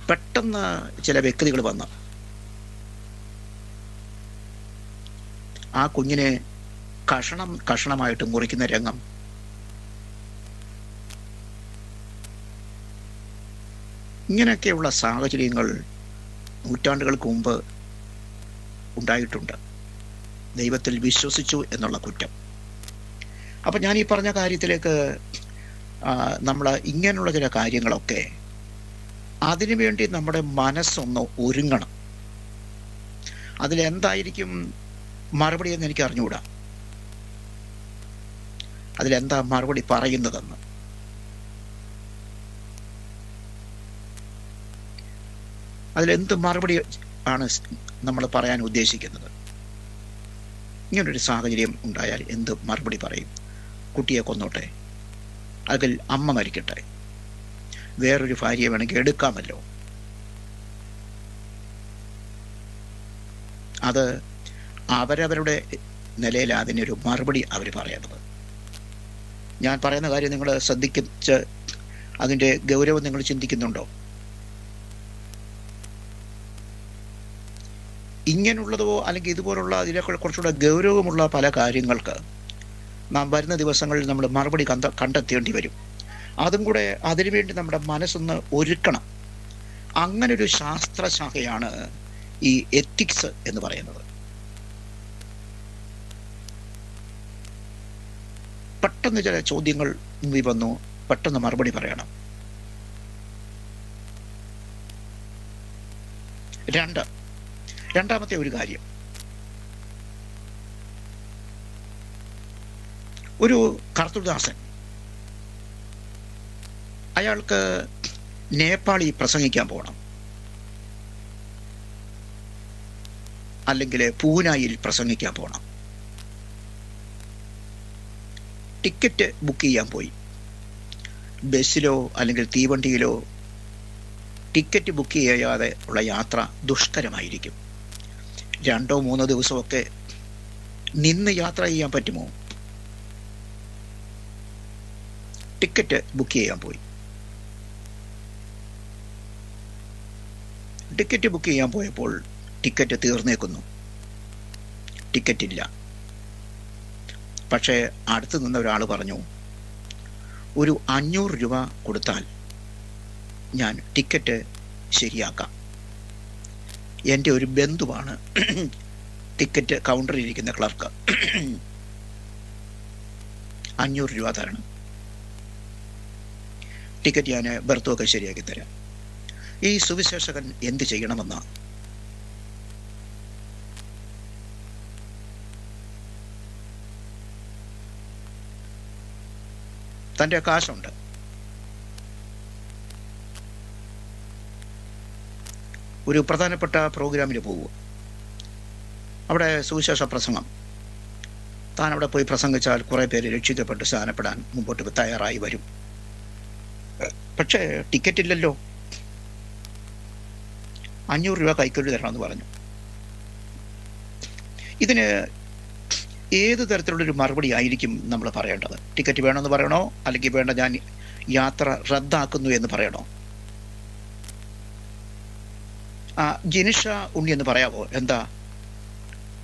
പെട്ടെന്ന് ചില വ്യക്തികൾ വന്ന് ആ കുഞ്ഞിനെ കഷണം കഷണമായിട്ട് മുറിക്കുന്ന രംഗം ഇങ്ങനെയൊക്കെയുള്ള സാഹചര്യങ്ങൾ നൂറ്റാണ്ടുകൾക്ക് മുമ്പ് ഉണ്ടായിട്ടുണ്ട്. ദൈവത്തിൽ വിശ്വസിച്ചു എന്നുള്ള കുറ്റം. അപ്പം ഞാൻ ഈ പറഞ്ഞ കാര്യത്തിലേക്ക് നമ്മൾ ഇങ്ങനെയുള്ള ചില കാര്യങ്ങളൊക്കെ അതിനുവേണ്ടി നമ്മുടെ മനസ്സൊന്ന് ഒരുങ്ങണം. അതിലെന്തായിരിക്കും മറുപടി എന്ന് എനിക്ക് അറിഞ്ഞുകൂടാ, അതിലെന്താ മറുപടി പറയുന്നതെന്ന്. അതിലെന്ത് മറുപടി ആണ് നമ്മൾ പറയാൻ ഉദ്ദേശിക്കുന്നത്? ഇങ്ങനൊരു സാഹചര്യം ഉണ്ടായാൽ എന്ത് മറുപടി പറയും? കുട്ടിയെ കൊന്നോട്ടെ, അതിൽ അമ്മ മരിക്കട്ടെ, വേറൊരു ഭാര്യയെ വേണമെങ്കിൽ എടുക്കാമല്ലോ. അത് അവരവരുടെ നിലയിൽ അതിനൊരു മറുപടി അവർ പറയേണ്ടത്. ഞാൻ പറയുന്ന കാര്യം നിങ്ങൾ ശ്രദ്ധിച്ച് അതിൻ്റെ ഗൗരവം നിങ്ങൾ ചിന്തിക്കുന്നുണ്ടോ? ഇങ്ങനെയുള്ളതോ അല്ലെങ്കിൽ ഇതുപോലുള്ള ഇതിനേക്കാൾ കുറച്ചുകൂടെ ഗൗരവമുള്ള പല കാര്യങ്ങൾക്ക് നാം വരുന്ന ദിവസങ്ങളിൽ നമ്മൾ മറുപടി കണ്ടെത്തേണ്ടി വരും. അതും കൂടെ അതിനുവേണ്ടി നമ്മുടെ മനസ്സൊന്ന് ഒരുക്കണം. അങ്ങനൊരു ശാസ്ത്രശാഖയാണ് ഈ എത്തിക്സ് എന്ന് പറയുന്നത്. പെട്ടെന്ന് ചില ചോദ്യങ്ങൾ മുമ്പിൽ വന്നു, പെട്ടെന്ന് മറുപടി പറയണം. രണ്ടാമത്തെ ഒരു കാര്യം, ഒരു കർത്തൃദാസൻ, അയാൾക്ക് നേപ്പാളി പ്രസംഗിക്കാൻ പോകണം, അല്ലെങ്കിൽ പൂനായിൽ പ്രസംഗിക്കാൻ പോകണം. ടിക്കറ്റ് ബുക്ക് ചെയ്യാൻ പോയി. ബസ്സിലോ അല്ലെങ്കിൽ തീവണ്ടിയിലോ ടിക്കറ്റ് ബുക്ക് ചെയ്യാതെ ഉള്ള യാത്ര ദുഷ്കരമായിരിക്കും. 2-3 ദിവസമൊക്കെ നിന്ന് യാത്ര ചെയ്യാൻ പറ്റുമോ? ടിക്കറ്റ് ബുക്ക് ചെയ്യാൻ പോയി. ടിക്കറ്റ് ബുക്ക് ചെയ്യാൻ പോയപ്പോൾ ടിക്കറ്റ് തീർന്നേക്കുന്നു, ടിക്കറ്റ് ഇല്ല. പക്ഷേ അടുത്ത് നിന്ന ഒരാൾ പറഞ്ഞു, ഒരു 500 രൂപ കൊടുത്താൽ ഞാൻ ടിക്കറ്റ് ശരിയാക്കാം. എൻ്റെ ഒരു ബന്ധുവാണ് ടിക്കറ്റ് കൗണ്ടറിൽ ഇരിക്കുന്ന ക്ലർക്ക്, 500 രൂപ തരണം, ടിക്കറ്റ് ഞാൻ ബർത്തുമൊക്കെ ശരിയാക്കി തരാം. ഈ സുവിശേഷകൻ എന്ത് ചെയ്യണമെന്ന്? തൻ്റെ കാശുണ്ട്, ഒരു പ്രധാനപ്പെട്ട പ്രോഗ്രാമിന് പോവുക, അവിടെ സുവിശേഷ പ്രസംഗം, താൻ അവിടെ പോയി പ്രസംഗിച്ചാൽ കുറേ പേര് രക്ഷിക്കപ്പെട്ട് സ്ഥാനപ്പെടാൻ മുമ്പോട്ട് തയ്യാറായി വരും. പക്ഷേ ടിക്കറ്റ് ഇല്ലല്ലോ. 500 രൂപ കൈക്കൂലി തരണമെന്ന് പറഞ്ഞു. ഇതിന് ഏത് തരത്തിലുള്ളൊരു മറുപടി ആയിരിക്കും നമ്മൾ പറയേണ്ടത്? ടിക്കറ്റ് വേണമെന്ന് പറയണോ, അല്ലെങ്കിൽ വേണ്ട ഞാൻ യാത്ര റദ്ദാക്കുന്നു എന്ന് പറയണോ? ജിനിഷ ഉണ്ണി എന്ന് പറയാമോ? എന്താ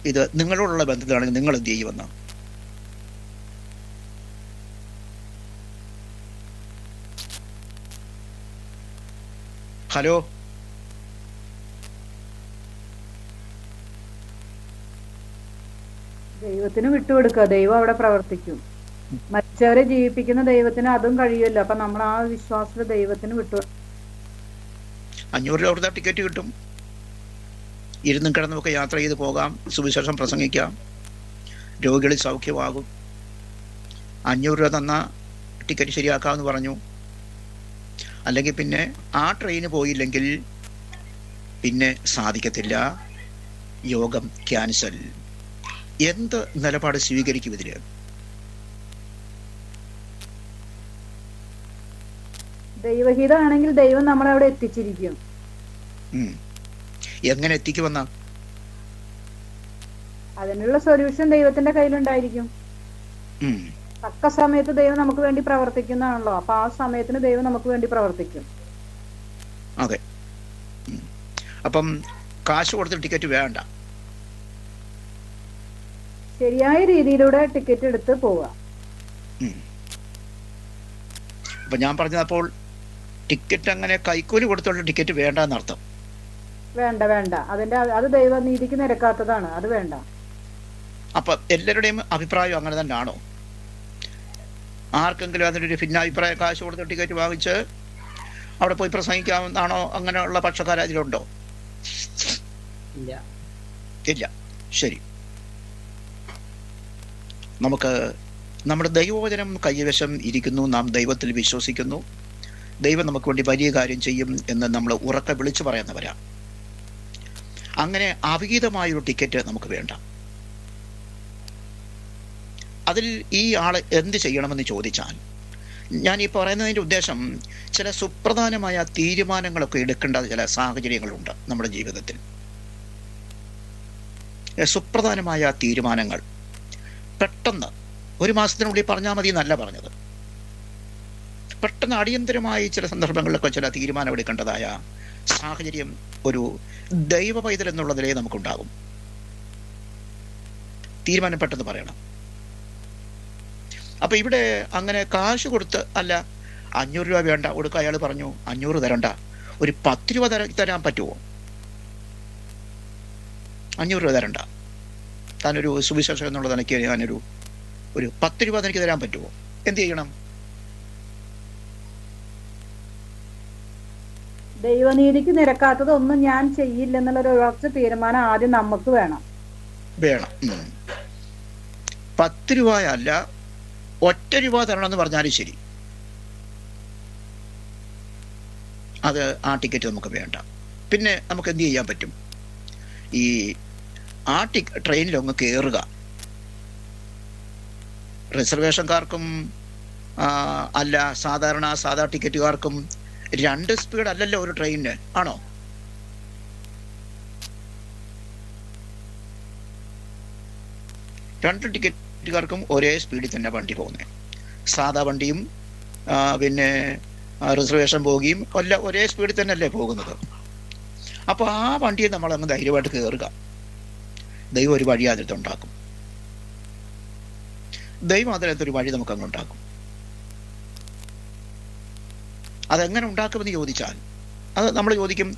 ഇത് നിങ്ങളോടുള്ള ബന്ധത്തിലാണെങ്കിൽ നിങ്ങൾ എന്ത് ചെയ്യുമെന്ന്? ഹലോ, ദൈവത്തിന് വിട്ടുകൊടുക്കുക, ദൈവം അവിടെ പ്രവർത്തിക്കും. മരിച്ചവരെ ജീവിപ്പിക്കുന്ന ദൈവത്തിന് അതും കഴിയുമല്ലോ. അപ്പൊ നമ്മൾ ആ വിശ്വാസത്തിൽ ദൈവത്തിന് 500 രൂപ കൊടുത്താൽ ടിക്കറ്റ് കിട്ടും. ഇരുന്നും കിടന്നുമൊക്കെ യാത്ര ചെയ്ത് പോകാം, സുവിശേഷം പ്രസംഗിക്കാം, രോഗികളിൽ സൗഖ്യമാകും. 500 രൂപ തന്നാൽ ടിക്കറ്റ് ശരിയാക്കാമെന്ന് പറഞ്ഞു. അല്ലെങ്കിൽ പിന്നെ ആ ട്രെയിന് പോയില്ലെങ്കിൽ പിന്നെ സാധിക്കത്തില്ല, യോഗം ക്യാൻസൽ. എന്ത് നിലപാട് സ്വീകരിക്കും ഇതില്? ദൈവഹിതമാണെങ്കിൽ ദൈവം നമ്മളെ അവിടെ എത്തിച്ചിരിക്കും. എങ്ങനെ എത്തിക്കുമെന്ന? അതിനുള്ള സൊല്യൂഷൻ ദൈവത്തിന്റെ കയ്യിലുണ്ടായിരിക്കും. തക്ക സമയത്ത് ദൈവം നമുക്ക് വേണ്ടി പ്രവർത്തിക്കുന്നതാണല്ലോ. അപ്പൊ ആ സമയത്തിന് ദൈവം നമുക്ക് വേണ്ടി പ്രവർത്തിക്കും. അതെ. അപ്പം കാശ് കൊടുത്ത ടിക്കറ്റ് വേണ്ട, ശരിയായ രീതിയിലൂടെ ടിക്കറ്റ് എടുത്ത് പോവുക. അപ്പൊ ഞാൻ പറഞ്ഞത്, അപ്പോൾ ടിക്കറ്റ് അങ്ങനെ കൈക്കൂലി കൊടുത്തുള്ള ടിക്കറ്റ് വേണ്ട എന്നർത്ഥം? വേണ്ട വേണ്ട, അത് ദൈവനീതിക്ക് നിരക്കാത്തതാണ്, അത് വേണ്ട. അപ്പൊ എല്ലാവരുടെയും അഭിപ്രായം അങ്ങനെ തന്നെ ആണോ? ആർക്കെങ്കിലും അതിനൊരു ഭിന്നാഭിപ്രായം, കാശ് കൊടുത്ത ടിക്കറ്റ് വാങ്ങിച്ച് അവിടെ പോയി പ്രസംഗിക്കാമെന്നാണോ? അങ്ങനെയുള്ള പക്ഷക്കാർ അതിലുണ്ടോ? ഇല്ല. ശരി, നമുക്ക് നമ്മുടെ ദൈവവചനം കൈവശം ഇരിക്കുന്നു, നാം ദൈവത്തിൽ വിശ്വസിക്കുന്നു, ദൈവം നമുക്ക് വേണ്ടി വലിയ കാര്യം ചെയ്യും എന്ന് നമ്മൾ ഉറക്കെ വിളിച്ചു പറയുന്നവരാ. അങ്ങനെ അവിഹിതമായൊരു ടിക്കറ്റ് നമുക്ക് വേണ്ട. അതിൽ ഈ ആൾ എന്ത് ചെയ്യണമെന്ന് ചോദിച്ചാൽ, ഞാൻ ഈ പറയുന്നതിൻ്റെ ഉദ്ദേശം, ചില സുപ്രധാനമായ തീരുമാനങ്ങളൊക്കെ എടുക്കേണ്ട ചില സാഹചര്യങ്ങളുണ്ട് നമ്മുടെ ജീവിതത്തിൽ. സുപ്രധാനമായ തീരുമാനങ്ങൾ പെട്ടെന്ന് 1 മാസത്തിനുള്ളിൽ പറഞ്ഞാൽ മതി എന്നല്ല പറഞ്ഞത്. പെട്ടെന്ന് അടിയന്തരമായി ചില സന്ദർഭങ്ങളിലൊക്കെ ചില തീരുമാനം എടുക്കേണ്ടതായ സാഹചര്യം ഒരു ദൈവ പൈതൽ എന്നുള്ള നിലയിൽ നമുക്കുണ്ടാകും. തീരുമാനം പെട്ടെന്ന് പറയണം. അപ്പൊ ഇവിടെ അങ്ങനെ കാശ് കൊടുത്ത് അല്ല, 500 രൂപ വേണ്ട കൊടുക്കുക. അയാൾ പറഞ്ഞു 500 തരണ്ട, ഒരു 10 രൂപ തരാൻ പറ്റുമോ? 500 രൂപ തരണ്ട, താനൊരു സുവിശേഷം എന്നുള്ള നിലയ്ക്ക് ഞാനൊരു 10 രൂപ തനിക്ക് തരാൻ പറ്റുമോ? എന്ത് ചെയ്യണം? ദൈവനീതിക്ക് നിരക്കാത്തത് ഒന്നും ഞാൻ ചെയ്യില്ലെന്നുള്ളൊരു ഉറച്ച തീരുമാനം ആദ്യം നമുക്ക് വേണം. 10 രൂപയല്ല, ഒറ്റ രൂപ തരണമെന്ന് പറഞ്ഞാലും ശരി, അത് ആ ടിക്കറ്റ് നമുക്ക് വേണ്ട. പിന്നെ നമുക്ക് എന്ത് ചെയ്യാൻ പറ്റും? ഈ ആ ട്രെയിനിലൊന്ന് കയറുക. റിസർവേഷൻകാർക്കും അല്ല സാധാ ടിക്കറ്റുകാർക്കും 2 സ്പീഡ് അല്ലല്ലോ ഒരു ട്രെയിനിന്, ആണോ? രണ്ട് ടിക്കറ്റുകാർക്കും ഒരേ സ്പീഡിൽ തന്നെ വണ്ടി പോകുന്നത്. സാധാ വണ്ടിയും പിന്നെ റിസർവേഷൻ ബോഗിയും എല്ലാം ഒരേ സ്പീഡിൽ തന്നെ അല്ലേ പോകുന്നത്. അപ്പോൾ ആ വണ്ടിയെ നമ്മളങ്ങ് ധൈര്യമായിട്ട് കയറുക. ദൈവം ഒരു വഴി അതിനകത്തുണ്ടാക്കും. ദൈവം അതിനകത്തൊരു വഴി നമുക്കങ്ങ് ഉണ്ടാക്കും. അതെങ്ങനെ ഉണ്ടാക്കുമെന്ന് ചോദിച്ചാൽ അത് നമ്മൾ ചോദിക്കും,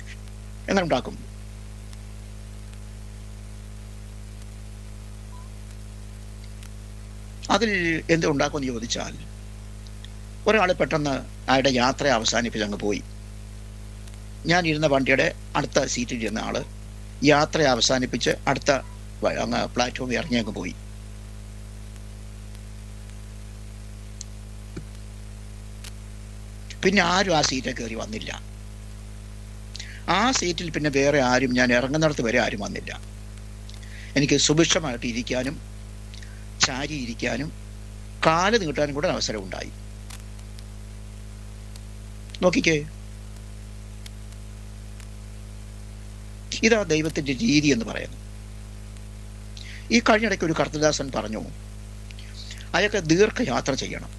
എങ്ങനെ ഉണ്ടാക്കും? അതിൽ എന്തുണ്ടാക്കുമെന്ന് ചോദിച്ചാൽ, ഒരാൾ പെട്ടെന്ന് അയാളുടെ യാത്ര അവസാനിപ്പിച്ച് അങ്ങ് പോയി. ഞാൻ ഇരുന്ന വണ്ടിയുടെ അടുത്ത സീറ്റിൽ ഇരുന്ന ആള് യാത്ര അവസാനിപ്പിച്ച് അടുത്ത അങ്ങ് പ്ലാറ്റ്ഫോമിൽ ഇറങ്ങി അങ്ങ് പോയി. പിന്നെ ആരും ആ സീറ്റിൽ കയറി വന്നില്ല. ആ സീറ്റിൽ പിന്നെ വേറെ ആരും, ഞാൻ ഇറങ്ങുന്നിടത്ത് വരെ ആരും വന്നില്ല. എനിക്ക് സുഭിക്ഷമായിട്ട് ഇരിക്കാനും ചാരി ഇരിക്കാനും കാല് നീട്ടാനും കൂടെ അവസരം ഉണ്ടായി. നോക്കിക്കേ, ഇതാ ദൈവത്തിന്റെ രീതി എന്ന് പറയുന്നു. ഈ കഴിഞ്ഞിടയ്ക്ക് ഒരു കർത്തദാസൻ പറഞ്ഞു, അയാൾക്ക് ദീർഘയാത്ര ചെയ്യണം.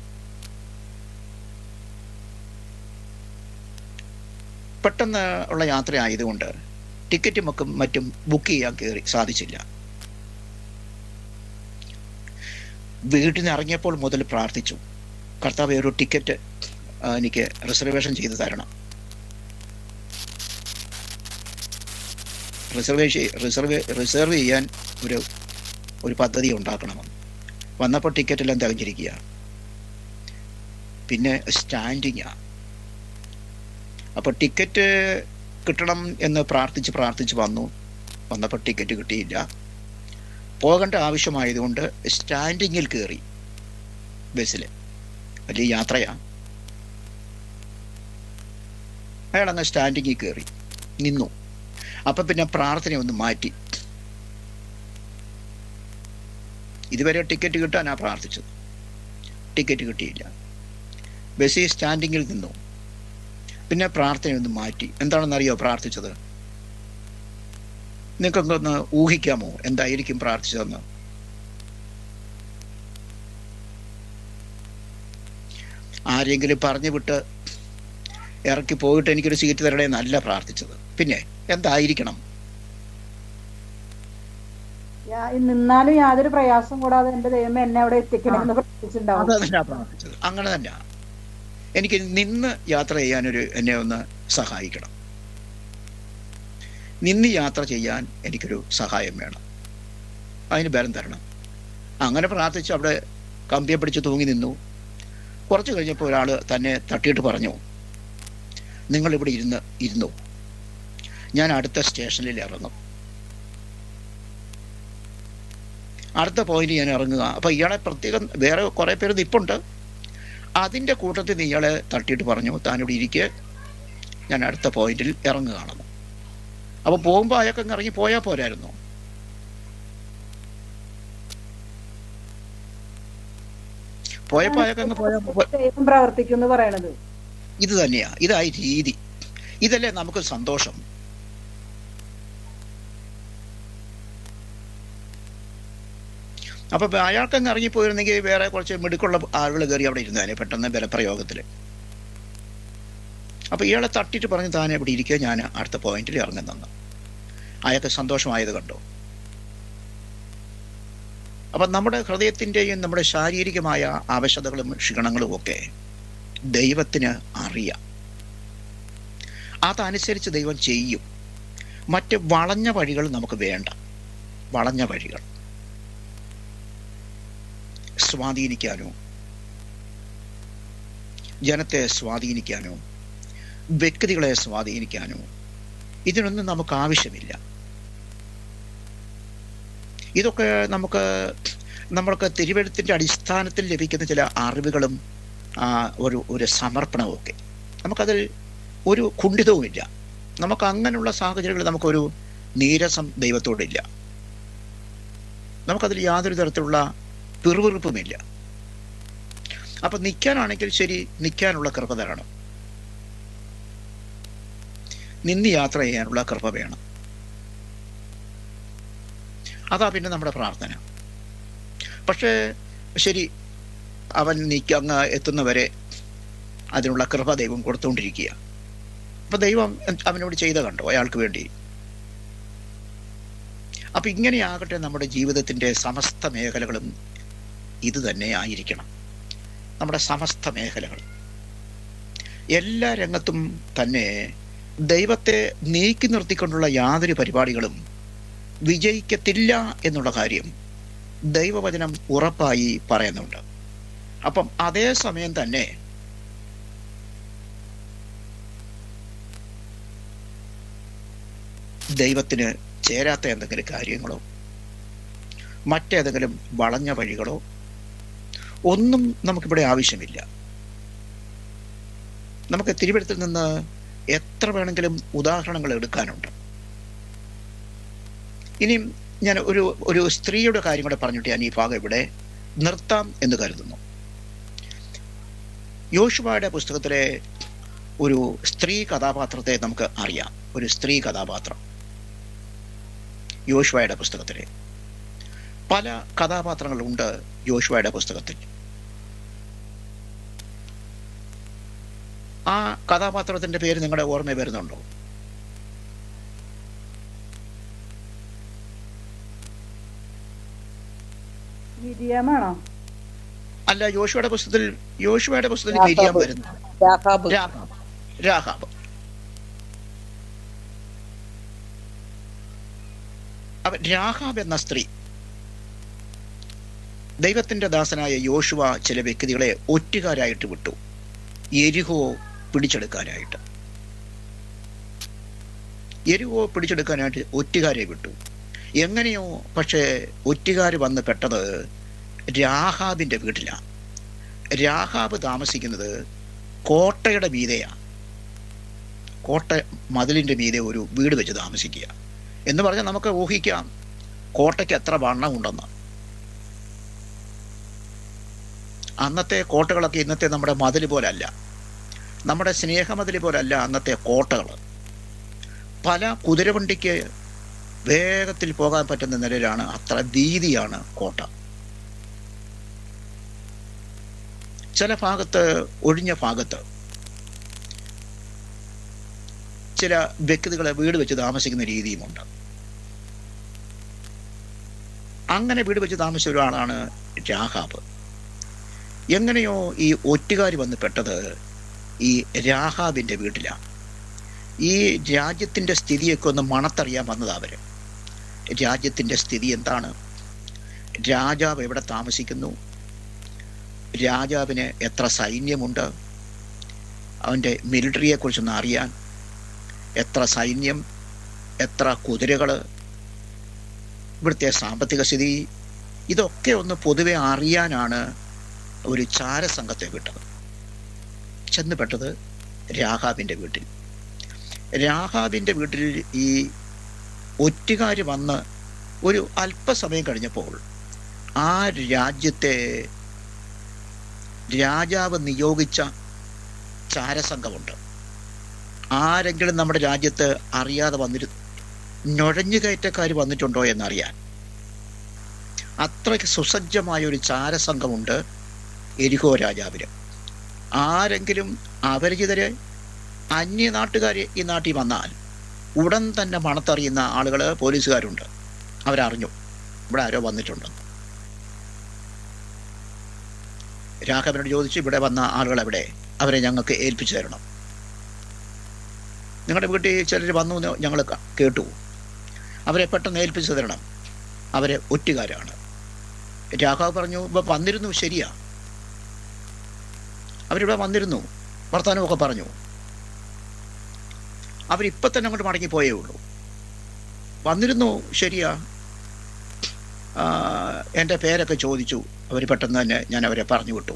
പെട്ടെന്ന് ഉള്ള യാത്ര ആയതുകൊണ്ട് ടിക്കറ്റും മറ്റും ബുക്ക് ചെയ്യാൻ സാധിച്ചില്ല. വീട്ടിൽ നിന്ന് ഇറങ്ങിയപ്പോൾ മുതൽ പ്രാർത്ഥിച്ചു, കർത്താവേ, ഒരു ടിക്കറ്റ് എനിക്ക് റിസർവേഷൻ ചെയ്ത് തരണം. റിസർവ് ചെയ്യാൻ ഒരു പദ്ധതി ഉണ്ടാക്കണമെന്ന്. വന്നപ്പോൾ ടിക്കറ്റെല്ലാം തികഞ്ഞിരിക്കുക. പിന്നെ സ്റ്റാൻഡിങ്ങാ. അപ്പോൾ ടിക്കറ്റ് കിട്ടണം എന്ന് പ്രാർത്ഥിച്ച് വന്നപ്പോൾ ടിക്കറ്റ് കിട്ടിയില്ല. പോകേണ്ട ആവശ്യമായതുകൊണ്ട് സ്റ്റാൻഡിങ്ങിൽ കയറി. ബസ്സിൽ വലിയ യാത്രയാ. അയാളങ്ങ് സ്റ്റാൻഡിങ്ങിൽ കയറി നിന്നു. അപ്പം പിന്നെ പ്രാർത്ഥന ഒന്ന് മാറ്റി. ഇതുവരെ ടിക്കറ്റ് കിട്ടാനാ പ്രാർത്ഥിച്ചത്. ടിക്കറ്റ് കിട്ടിയില്ല. ബസ്സിൽ സ്റ്റാൻഡിങ്ങിൽ നിന്നു. പിന്നെ പ്രാർത്ഥനയൊന്ന് മാറ്റി. എന്താണെന്നറിയോ പ്രാർത്ഥിച്ചത്? നിങ്ങൾക്കൊന്ന് ഊഹിക്കാമോ എന്തായിരിക്കും പ്രാർത്ഥിച്ചതെന്ന്? ആരെങ്കിലും പറഞ്ഞു വിട്ട് ഇറക്കി പോയിട്ട് എനിക്കൊരു സീറ്റ് തരണേ എന്നല്ല പ്രാർത്ഥിച്ചത്. പിന്നെ എന്തായിരിക്കണം? നിന്നാലും യാതൊരു പ്രയാസം കൂടാതെ എന്റെ ദൈവമേ എന്നെ അവിടെ എത്തിക്കണമെന്ന് പ്രാർത്ഥിച്ചിട്ടുണ്ടാവും. അതല്ല പ്രാർത്ഥിച്ചത്. അങ്ങനെ തന്നെ, എനിക്ക് നിന്ന് യാത്ര ചെയ്യാനൊരു എന്നെ ഒന്ന് സഹായിക്കണം. നിന്ന് യാത്ര ചെയ്യാൻ എനിക്കൊരു സഹായം വേണം. അതിന് ബലം തരണം. അങ്ങനെ പ്രാർത്ഥിച്ച് അവിടെ കമ്പിയെ പിടിച്ച് തൂങ്ങി നിന്നു. കുറച്ച് കഴിഞ്ഞപ്പോൾ ഒരാൾ തന്നെ തട്ടിയിട്ട് പറഞ്ഞു, നിങ്ങളിവിടെ ഇരുന്നു, ഞാൻ അടുത്ത സ്റ്റേഷനിൽ ഇറങ്ങും, അടുത്ത പോയിന്റ് ഞാൻ ഇറങ്ങുക. അപ്പം ഇയാളെ പ്രത്യേകം വേറെ കുറേ പേര് നിപ്പുണ്ട്. അതിൻ്റെ കൂട്ടത്തിൽ ഇയാളെ തട്ടിയിട്ട് പറഞ്ഞു, താനിവിടെ ഇരിക്കുക, ഞാൻ അടുത്ത പോയിന്റിൽ ഇറങ്ങുകയാണെന്ന്. അപ്പോൾ പോകുമ്പോൾ അയാൾക്കങ്ങ് ഇറങ്ങി പോയാൽ പോരായിരുന്നു? പോയപ്പോൾ അയാൾക്കങ്ങ് പ്രവർത്തിക്കുന്നു പറയണത് ഇത് തന്നെയാ. ഇതായി രീതി. ഇതല്ലേ നമുക്ക് സന്തോഷം. അപ്പൊ അയാൾക്കങ്ങ് ഇറങ്ങിപ്പോയിരുന്നെങ്കിൽ വേറെ കുറച്ച് മിടുക്കുള്ള ആളുകൾ കയറി അവിടെ ഇരുന്നേനെ പെട്ടെന്ന് ബലപ്രയോഗത്തിൽ. അപ്പൊ ഇയാളെ തട്ടിയിട്ട് പറഞ്ഞ് താനെ ഇവിടെ ഇരിക്കുക, ഞാൻ അടുത്ത പോയിന്റിൽ ഇറങ്ങുന്നെന്ന്. അയാൾക്ക് സന്തോഷമായത് കണ്ടോ? അപ്പൊ നമ്മുടെ ഹൃദയത്തിൻ്റെയും നമ്മുടെ ശാരീരികമായ ആവശ്യതകളും ക്ഷീണങ്ങളും ഒക്കെ ദൈവത്തിന് അറിയാം. അതനുസരിച്ച് ദൈവം ചെയ്യും. മറ്റ് വളഞ്ഞ വഴികൾ നമുക്ക് വേണ്ട. വളഞ്ഞ വഴികൾ സ്വാധീനിക്കാനോ ജനത്തെ സ്വാധീനിക്കാനോ വ്യക്തികളെ സ്വാധീനിക്കാനോ ഇതിനൊന്നും നമുക്ക് ആവശ്യമില്ല. ഇതൊക്കെ നമുക്ക് നമ്മൾക്ക് തിരുവെഴുത്തിൻ്റെ അടിസ്ഥാനത്തിൽ ലഭിക്കുന്ന ചില അറിവുകളും ഒരു സമർപ്പണവും ഒക്കെ, നമുക്കതിൽ ഒരു കുണ്ഠിതവുമില്ല. നമുക്ക് അങ്ങനെയുള്ള സാഹചര്യങ്ങളിൽ നമുക്കൊരു നീരസം ദൈവത്തോടില്ല. നമുക്കതിൽ യാതൊരു തരത്തിലുള്ള പിറുവിറുപ്പുമില്ല. അപ്പം നിൽക്കാനാണെങ്കിൽ ശരി, നിൽക്കാനുള്ള കൃപ തരണം. നിന്ന് യാത്ര ചെയ്യാനുള്ള കൃപ വേണം. അതാ പിന്നെ നമ്മുടെ പ്രാർത്ഥന. പക്ഷേ ശരി, അവൻ അങ്ങ് എത്തുന്നവരെ അതിനുള്ള കൃപ ദൈവം കൊടുത്തുകൊണ്ടിരിക്കുക. അപ്പം ദൈവം അവനോട് ചെയ്ത കണ്ടോ അയാൾക്ക് വേണ്ടി? അപ്പം ഇങ്ങനെയാകട്ടെ നമ്മുടെ ജീവിതത്തിൻ്റെ സമസ്ത മേഖലകളും ഇത് തന്നെ ആയിരിക്കണം. നമ്മുടെ സമസ്ത മേഖലകൾ എല്ലാ രംഗത്തും തന്നെ ദൈവത്തെ നീക്കി നിർത്തിക്കൊണ്ടുള്ള യാതൊരു പരിപാടികളും വിജയിക്കത്തില്ല എന്നുള്ള കാര്യം ദൈവവചനം ഉറപ്പായി പറയുന്നുണ്ട്. അപ്പം അതേ സമയം തന്നെ ദൈവത്തിന് ചേരാത്ത എന്തെങ്കിലും കാര്യങ്ങളോ മറ്റേതെങ്കിലും വളഞ്ഞ വഴികളോ ഒന്നും നമുക്കിവിടെ ആവശ്യമില്ല. നമുക്ക് തിരുവെഴുത്തിൽ നിന്ന് എത്ര വേണമെങ്കിലും ഉദാഹരണങ്ങൾ എടുക്കാനുണ്ട്. ഇനിയും ഞാൻ ഒരു സ്ത്രീയുടെ കാര്യം കൂടെ പറഞ്ഞിട്ട് ഞാൻ ഈ ഭാഗം ഇവിടെ നിർത്താം എന്ന് കരുതുന്നു. യോശുവയുടെ പുസ്തകത്തിലെ ഒരു സ്ത്രീ കഥാപാത്രത്തെ നമുക്ക് അറിയാം. ഒരു സ്ത്രീ കഥാപാത്രം യോശുവയുടെ പുസ്തകത്തിലെ പല കഥാപാത്രങ്ങളുണ്ട്. യോശുവയുടെ പുസ്തകത്തിൽ ആ കഥാപാത്രത്തിന്റെ പേര് നിങ്ങളുടെ ഓർമ്മ വരുന്നുണ്ടോ? അല്ല, യോശുവയുടെ പുസ്തകത്തിൽ മിരിയാം വരുന്നു. രാഹാബ്. രാഹാബ് എന്ന സ്ത്രീ, ദൈവത്തിന്റെ ദാസനായ യോശുവ ചില വ്യക്തികളെ ഒറ്റുകാരായിട്ട് വിട്ടു, യെരിഹോ പിടിച്ചെടുക്കാനായിട്ട്. യെരിഹോ പിടിച്ചെടുക്കാനായിട്ട് ഒറ്റുകാരെ വിട്ടു. എങ്ങനെയോ പക്ഷേ ഒറ്റുകാർ വന്ന് പെട്ടത് രാഹാബിന്റെ വീട്ടിലാണ്. രാഹാബ് താമസിക്കുന്നത് കോട്ടയുടെ മീതെയാണ്. കോട്ട മതിലിന്റെ മീതെ ഒരു വീട് വെച്ച് താമസിക്കുക എന്ന് പറഞ്ഞാൽ നമുക്ക് ഊഹിക്കാം കോട്ടയ്ക്ക് എത്ര വണ്ണം ഉണ്ടെന്ന്. അന്നത്തെ കോട്ടകളൊക്കെ ഇന്നത്തെ നമ്മുടെ മതിൽ പോലല്ല, നമ്മുടെ സ്നേഹമതിൽ പോലല്ല അന്നത്തെ കോട്ടകൾ. പല കുതിരവണ്ടിക്ക് വേഗത്തിൽ പോകാൻ പറ്റുന്ന നിലയിലാണ്, അത്ര വീതിയാണ് കോട്ട. ചില ഭാഗത്ത്, ഒഴിഞ്ഞ ഭാഗത്ത് ചില വ്യക്തികളെ വീട് വെച്ച് താമസിക്കുന്ന രീതിയുമുണ്ട്. അങ്ങനെ വീട് വെച്ച് താമസിച്ച ഒരാളാണ് രാഹാബ്. എങ്ങനെയോ ഈ ഒറ്റുകാർ വന്ന് പെട്ടത് ഈ രാഹാബിന്റെ വീട്ടിലാണ്. ഈ രാജ്യത്തിന്റെ സ്ഥിതിയൊക്കെ ഒന്ന് മണത്തറിയാൻ വന്നത് അവര്. രാജ്യത്തിന്റെ സ്ഥിതി എന്താണ്, രാജാവ് എവിടെ താമസിക്കുന്നു, രാജാവിന് എത്ര സൈന്യമുണ്ട്, അവൻ്റെ മിലിറ്ററിയെക്കുറിച്ചൊന്ന് അറിയാൻ, എത്ര സൈന്യം, എത്ര കുതിരകൾ, ഇവിടുത്തെ സാമ്പത്തിക സ്ഥിതി, ഇതൊക്കെ ഒന്ന് പൊതുവെ അറിയാനാണ് ഒരു ചാരസംഘത്തെ വിട്ടത്. ചെന്ന് പെട്ടത് രാഹാബിൻ്റെ വീട്ടിൽ. രാഹാബിൻ്റെ വീട്ടിൽ ഈ ഒറ്റുകാർ വന്ന് ഒരു അല്പസമയം കഴിഞ്ഞപ്പോൾ ആ രാജ്യത്തെ രാജാവ് നിയോഗിച്ച ചാരസംഘമുണ്ട്. ആരെങ്കിലും നമ്മുടെ രാജ്യത്ത് അറിയാതെ നുഴഞ്ഞുകയറ്റക്കാർ വന്നിട്ടുണ്ടോ എന്നറിയാൻ അത്രയ്ക്ക് സുസജ്ജമായ ഒരു ചാരസംഘമുണ്ട് യെരിഹോ രാജാവിന്. ആരെങ്കിലും അപരിചിതരെ, അന്യനാട്ടുകാർ ഈ നാട്ടിൽ വന്നാൽ ഉടൻ തന്നെ മണത്തറിയുന്ന ആളുകൾ, പോലീസുകാരുണ്ട്. അവരറിഞ്ഞു ഇവിടെ ആരോ വന്നിട്ടുണ്ടെന്ന്. രാഘവനോട് ചോദിച്ചു, ഇവിടെ വന്ന ആളുകൾ എവിടെ, അവരെ ഞങ്ങൾക്ക് ഏൽപ്പിച്ചു തരണം. നിങ്ങളുടെ വീട്ടിൽ ചിലർ വന്നു എന്ന് ഞങ്ങൾ കേട്ടു, അവരെ പെട്ടെന്ന് ഏൽപ്പിച്ചു തരണം, അവരെ ഒറ്റുകാരാണ്. രാഘവ് പറഞ്ഞു, ഇപ്പം വന്നിരുന്നു, ശരിയാ, അവരിവിടെ വന്നിരുന്നു, വർത്തമാനമൊക്കെ പറഞ്ഞു, അവരിപ്പം തന്നെ അങ്ങോട്ട് മടങ്ങിപ്പോയേ ഉള്ളൂ. വന്നിരുന്നു, ശരിയാ, എൻ്റെ പേരൊക്കെ ചോദിച്ചു. അവർ പെട്ടെന്ന് തന്നെ ഞാൻ അവരെ പറഞ്ഞു വിട്ടു.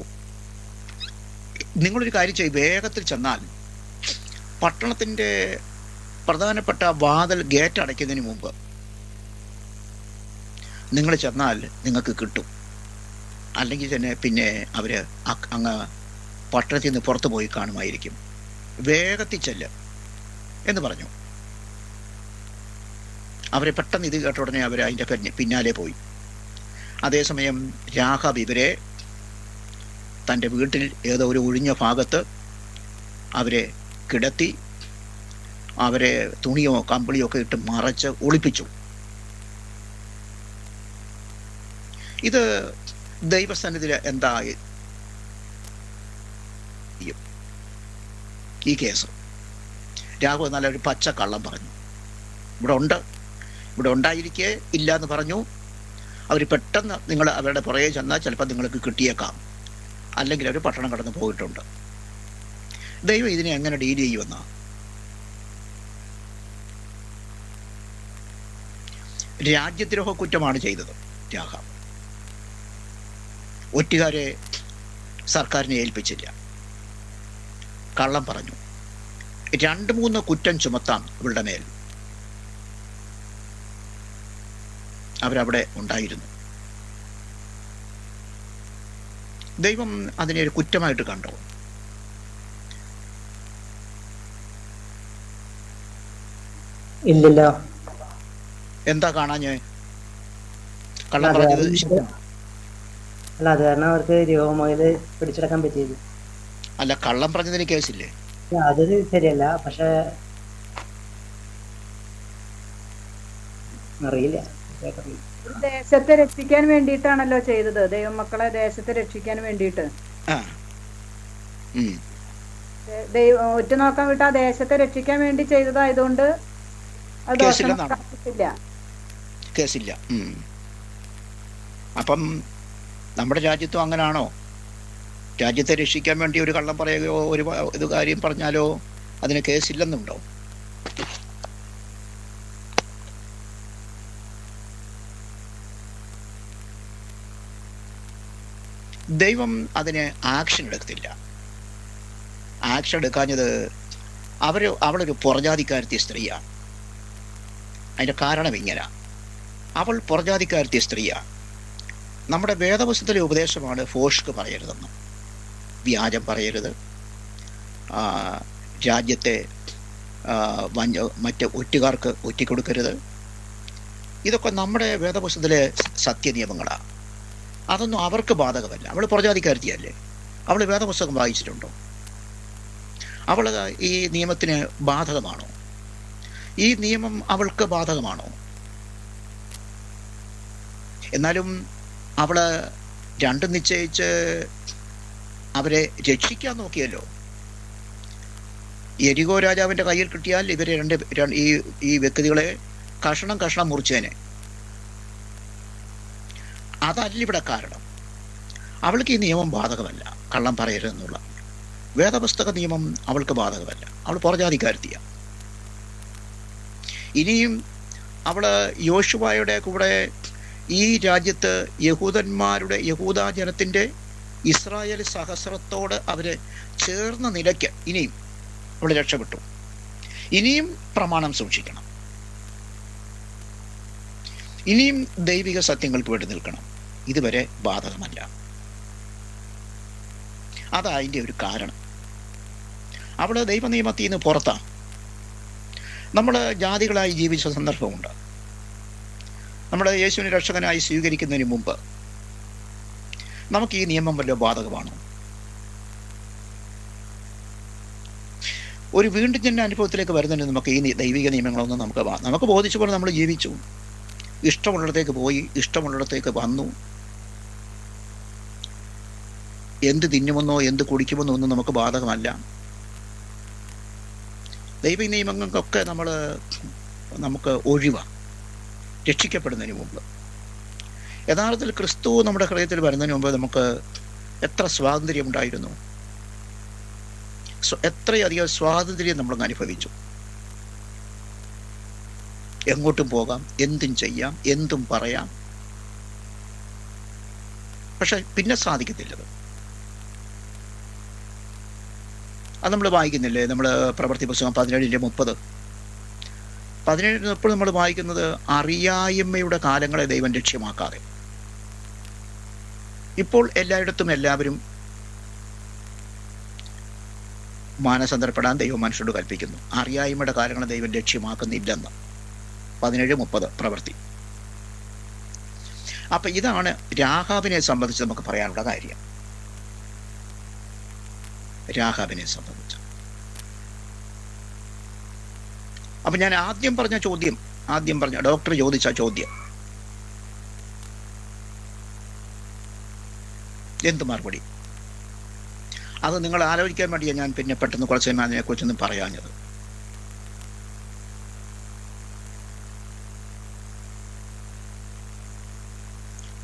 നിങ്ങളൊരു കാര്യം ചെയ്യും, വേഗത്തിൽ ചെന്നാൽ പട്ടണത്തിൻ്റെ പ്രധാനപ്പെട്ട വാതിൽ ഗേറ്റ് അടയ്ക്കുന്നതിന് മുമ്പ് നിങ്ങൾ ചെന്നാൽ നിങ്ങൾക്ക് കിട്ടും. അല്ലെങ്കിൽ തന്നെ പിന്നെ അവർ അങ്ങ് പട്ടണത്തിൽ നിന്ന് പുറത്തു പോയി കാണുമായിരിക്കും. വേഗത്തിൽ ചെല്ല് എന്ന് പറഞ്ഞു. അവരെ പെട്ടെന്ന് ഇത് കേട്ട ഉടനെ അവർ അതിൻ്റെ പിന്നാലെ പോയി. അതേസമയം രാഹാബ് ഇവരെ തൻ്റെ വീട്ടിൽ ഏതോ ഒരു ഒഴിഞ്ഞ ഭാഗത്ത് അവരെ കിടത്തി, അവരെ തുണിയോ കമ്പിളിയോ ഒക്കെ ഇട്ട് മറച്ച് ഒളിപ്പിച്ചു. ഇത് ദൈവസന്നിധിയിൽ എന്താ ഈ കേസ്? രാഘവ് നല്ലൊരു പച്ച കള്ളം പറഞ്ഞു. ഇവിടെ ഉണ്ടായിരിക്കേ ഇല്ല എന്ന് പറഞ്ഞു. അവർ പെട്ടെന്ന് നിങ്ങൾ അവരുടെ പുറകെ ചെന്നാൽ ചിലപ്പോൾ നിങ്ങൾക്ക് കിട്ടിയേക്കാം, അല്ലെങ്കിൽ അവർ പട്ടണം കടന്ന് പോയിട്ടുണ്ട്. ദൈവം ഇതിനെ എങ്ങനെ ഡീൽ ചെയ്യുമെന്ന രാജ്യദ്രോഹ കുറ്റമാണ് ചെയ്തത് രാഹാബ്. ഒറ്റുകാരെ സർക്കാരിനെ ഏൽപ്പിച്ചില്ല, കള്ളം പറഞ്ഞു. 2-3 കുറ്റം ചുമത്താം ഇവളുടെ മേൽ. അവരവിടെ ഉണ്ടായിരുന്നു. ദൈവം അതിനെ ഒരു കുറ്റമായിട്ട് കണ്ടു. ഇല്ലല്ലോ. എന്താ കാണാഞ്ഞ്? കള്ളം പറഞ്ഞത് അല്ല, അത് കാരണം അവർക്ക് രൂപമൊഴിയിൽ പിടിച്ചെടുക്കാൻ പറ്റിയത്. അല്ല, കള്ളം പറഞ്ഞതിന് കേസില്ലേ? അത് ശരിയല്ല, പക്ഷെ അറിയില്ല. ദേശത്തെ രക്ഷിക്കാൻ വേണ്ടിയിട്ടാണല്ലോ ചെയ്തത്. ദൈവമക്കളെ ദേശത്തെ രക്ഷിക്കാൻ വേണ്ടിയിട്ട് ഉറ്റുനോക്കാൻ വിട്ട് ആ ദേശത്തെ രക്ഷിക്കാൻ വേണ്ടി ചെയ്തതായതുകൊണ്ട് കേസില്ല. അപ്പം നമ്മുടെ രാജ്യത്തും അങ്ങനാണോ? രാജ്യത്തെ രക്ഷിക്കാൻ വേണ്ടി ഒരു കള്ളം പറയുകയോ ഒരു ഇത് കാര്യം പറഞ്ഞാലോ അതിന് കേസില്ലെന്നുണ്ടോ? ദൈവം അതിന് ആക്ഷൻ എടുത്തില്ല. ആക്ഷൻ എടുക്കാഞ്ഞത് അവളൊരു പുറജാതിക്കാരത്തി സ്ത്രീയാണ്. അതിൻ്റെ കാരണം ഇങ്ങനെ, അവൾ പുറജാതിക്കാരത്തി സ്ത്രീയാണ്. നമ്മുടെ വേദപുസ്തകത്തിലെ ഉപദേശമാണ് ഫോഷ്ക്ക് പറയരുതെന്ന്, വ്യാജം പറയരുത്, രാജ്യത്തെ മറ്റ് ഒറ്റുകാർക്ക് ഒറ്റിക്കൊടുക്കരുത്. ഇതൊക്കെ നമ്മുടെ വേദപുസ്തകത്തിലെ സത്യനിയമങ്ങളാണ്. അതൊന്നും അവർക്ക് ബാധകമല്ല. അവൾ പുറജാതിക്കാരത്തിയല്ലേ? അവൾ വേദപുസ്തകം വായിച്ചിട്ടുണ്ടോ? അവൾ ഈ നിയമത്തിന് ബാധകമാണോ? ഈ നിയമം അവൾക്ക് ബാധകമാണോ? എന്നാലും അവള് രണ്ടും നിശ്ചയിച്ച് അവരെ രക്ഷിക്കാൻ നോക്കിയല്ലോ. യെരിഹോ രാജാവിൻ്റെ കയ്യിൽ കിട്ടിയാൽ ഇവരെ ഈ വ്യക്തികളെ കഷണം മുറിച്ചേനെ. അതല്ല ഇവിടെ കാരണം. അവൾക്ക് ഈ നിയമം ബാധകമല്ല, കള്ളം പറയരുതെന്നുള്ള വേദപുസ്തക നിയമം അവൾക്ക് ബാധകമല്ല. അവൾ പുറജാതിക്കാരത്തിയാണ്. ഇനിയും അവള് യോശുവയുടെ കൂടെ ഈ രാജ്യത്ത് യഹൂദാജനത്തിൻ്റെ ഇസ്രായേൽ സഹസ്രത്തോട് അവര് ചേർന്ന നിലയ്ക്ക് ഇനിയും അവൾ രക്ഷപ്പെട്ടു. ഇനിയും പ്രമാണം സൂക്ഷിക്കണം, ഇനിയും ദൈവിക സത്യങ്ങൾക്ക് വേണ്ടി നിൽക്കണം. ഇതുവരെ ബാധകമല്ല. അതാ അതിൻ്റെ ഒരു കാരണം. അവൾ ദൈവനിയമത്തിൽ നിന്ന് പുറത്താണ്. നമ്മൾ ജാതികളായി ജീവിച്ച സന്ദർഭമുണ്ട്. നമ്മൾ യേശുവിനെ രക്ഷകനായി സ്വീകരിക്കുന്നതിന് മുമ്പ് നമുക്ക് ഈ നിയമം വല്ല ബാധകമാണോ? ഒരു വീണ്ടും ജന്മ അനുഭവത്തിലേക്ക് വരുന്നതിന് നമുക്ക് ഈ ദൈവിക നിയമങ്ങളൊന്നും നമുക്ക് ബോധിച്ച പോലെ നമ്മൾ ജീവിച്ചു. ഇഷ്ടമുള്ളിടത്തേക്ക് പോയി, ഇഷ്ടമുള്ളിടത്തേക്ക് വന്നു. എന്ത് തിന്നുമെന്നോ എന്ത് കുടിക്കുമെന്നോ ഒന്നും നമുക്ക് ബാധകമല്ല. ദൈവ നിയമങ്ങൾക്കൊക്കെ നമുക്ക് ഒഴിവാണ് രക്ഷിക്കപ്പെടുന്നതിന് മുമ്പ്. യഥാർത്ഥത്തിൽ ക്രിസ്തു നമ്മുടെ ഹൃദയത്തിൽ വരുന്നതിന് മുമ്പ് നമുക്ക് എത്ര സ്വാതന്ത്ര്യം ഉണ്ടായിരുന്നു, എത്രയധികം സ്വാതന്ത്ര്യം നമ്മളങ്ങ് അനുഭവിച്ചു. എങ്ങോട്ടും പോകാം, എന്തും ചെയ്യാം, എന്തും പറയാം. പക്ഷെ പിന്നെ സാധിക്കത്തില്ലത്. അത് നമ്മൾ വായിക്കുന്നില്ലേ, നമ്മൾ പ്രവൃത്തി പുസ്തകം 17:30. 17:30 നമ്മൾ വായിക്കുന്നത് അറിയായ്മയുടെ കാലങ്ങളെ ദൈവം ലക്ഷ്യമാക്കാതെ. ഇപ്പോൾ എല്ലായിടത്തും എല്ലാവരും മാനസാന്തരപ്പെടാൻ ദൈവം മനുഷ്യരോട് കൽപ്പിക്കുന്നു. അറിയായ്മയുടെ കാലങ്ങളെ ദൈവം ലക്ഷ്യമാക്കുന്നില്ലെന്ന് 17:30 പ്രവൃത്തി. അപ്പൊ ഇതാണ് രാഹാബിനെ സംബന്ധിച്ച് നമുക്ക് പറയാനുള്ള കാര്യം. രാഹാബിനെ സംബന്ധിച്ച് അപ്പൊ ഞാൻ ആദ്യം പറഞ്ഞ ഡോക്ടർ ചോദിച്ച ചോദ്യം എന്ത് മറുപടി, അത് നിങ്ങൾ ആലോചിക്കാൻ വേണ്ടിയാണ് ഞാൻ പിന്നെ പെട്ടെന്ന് കുറച്ച് സമയം അതിനെക്കുറിച്ചൊന്നും പറയാഞ്ഞത്.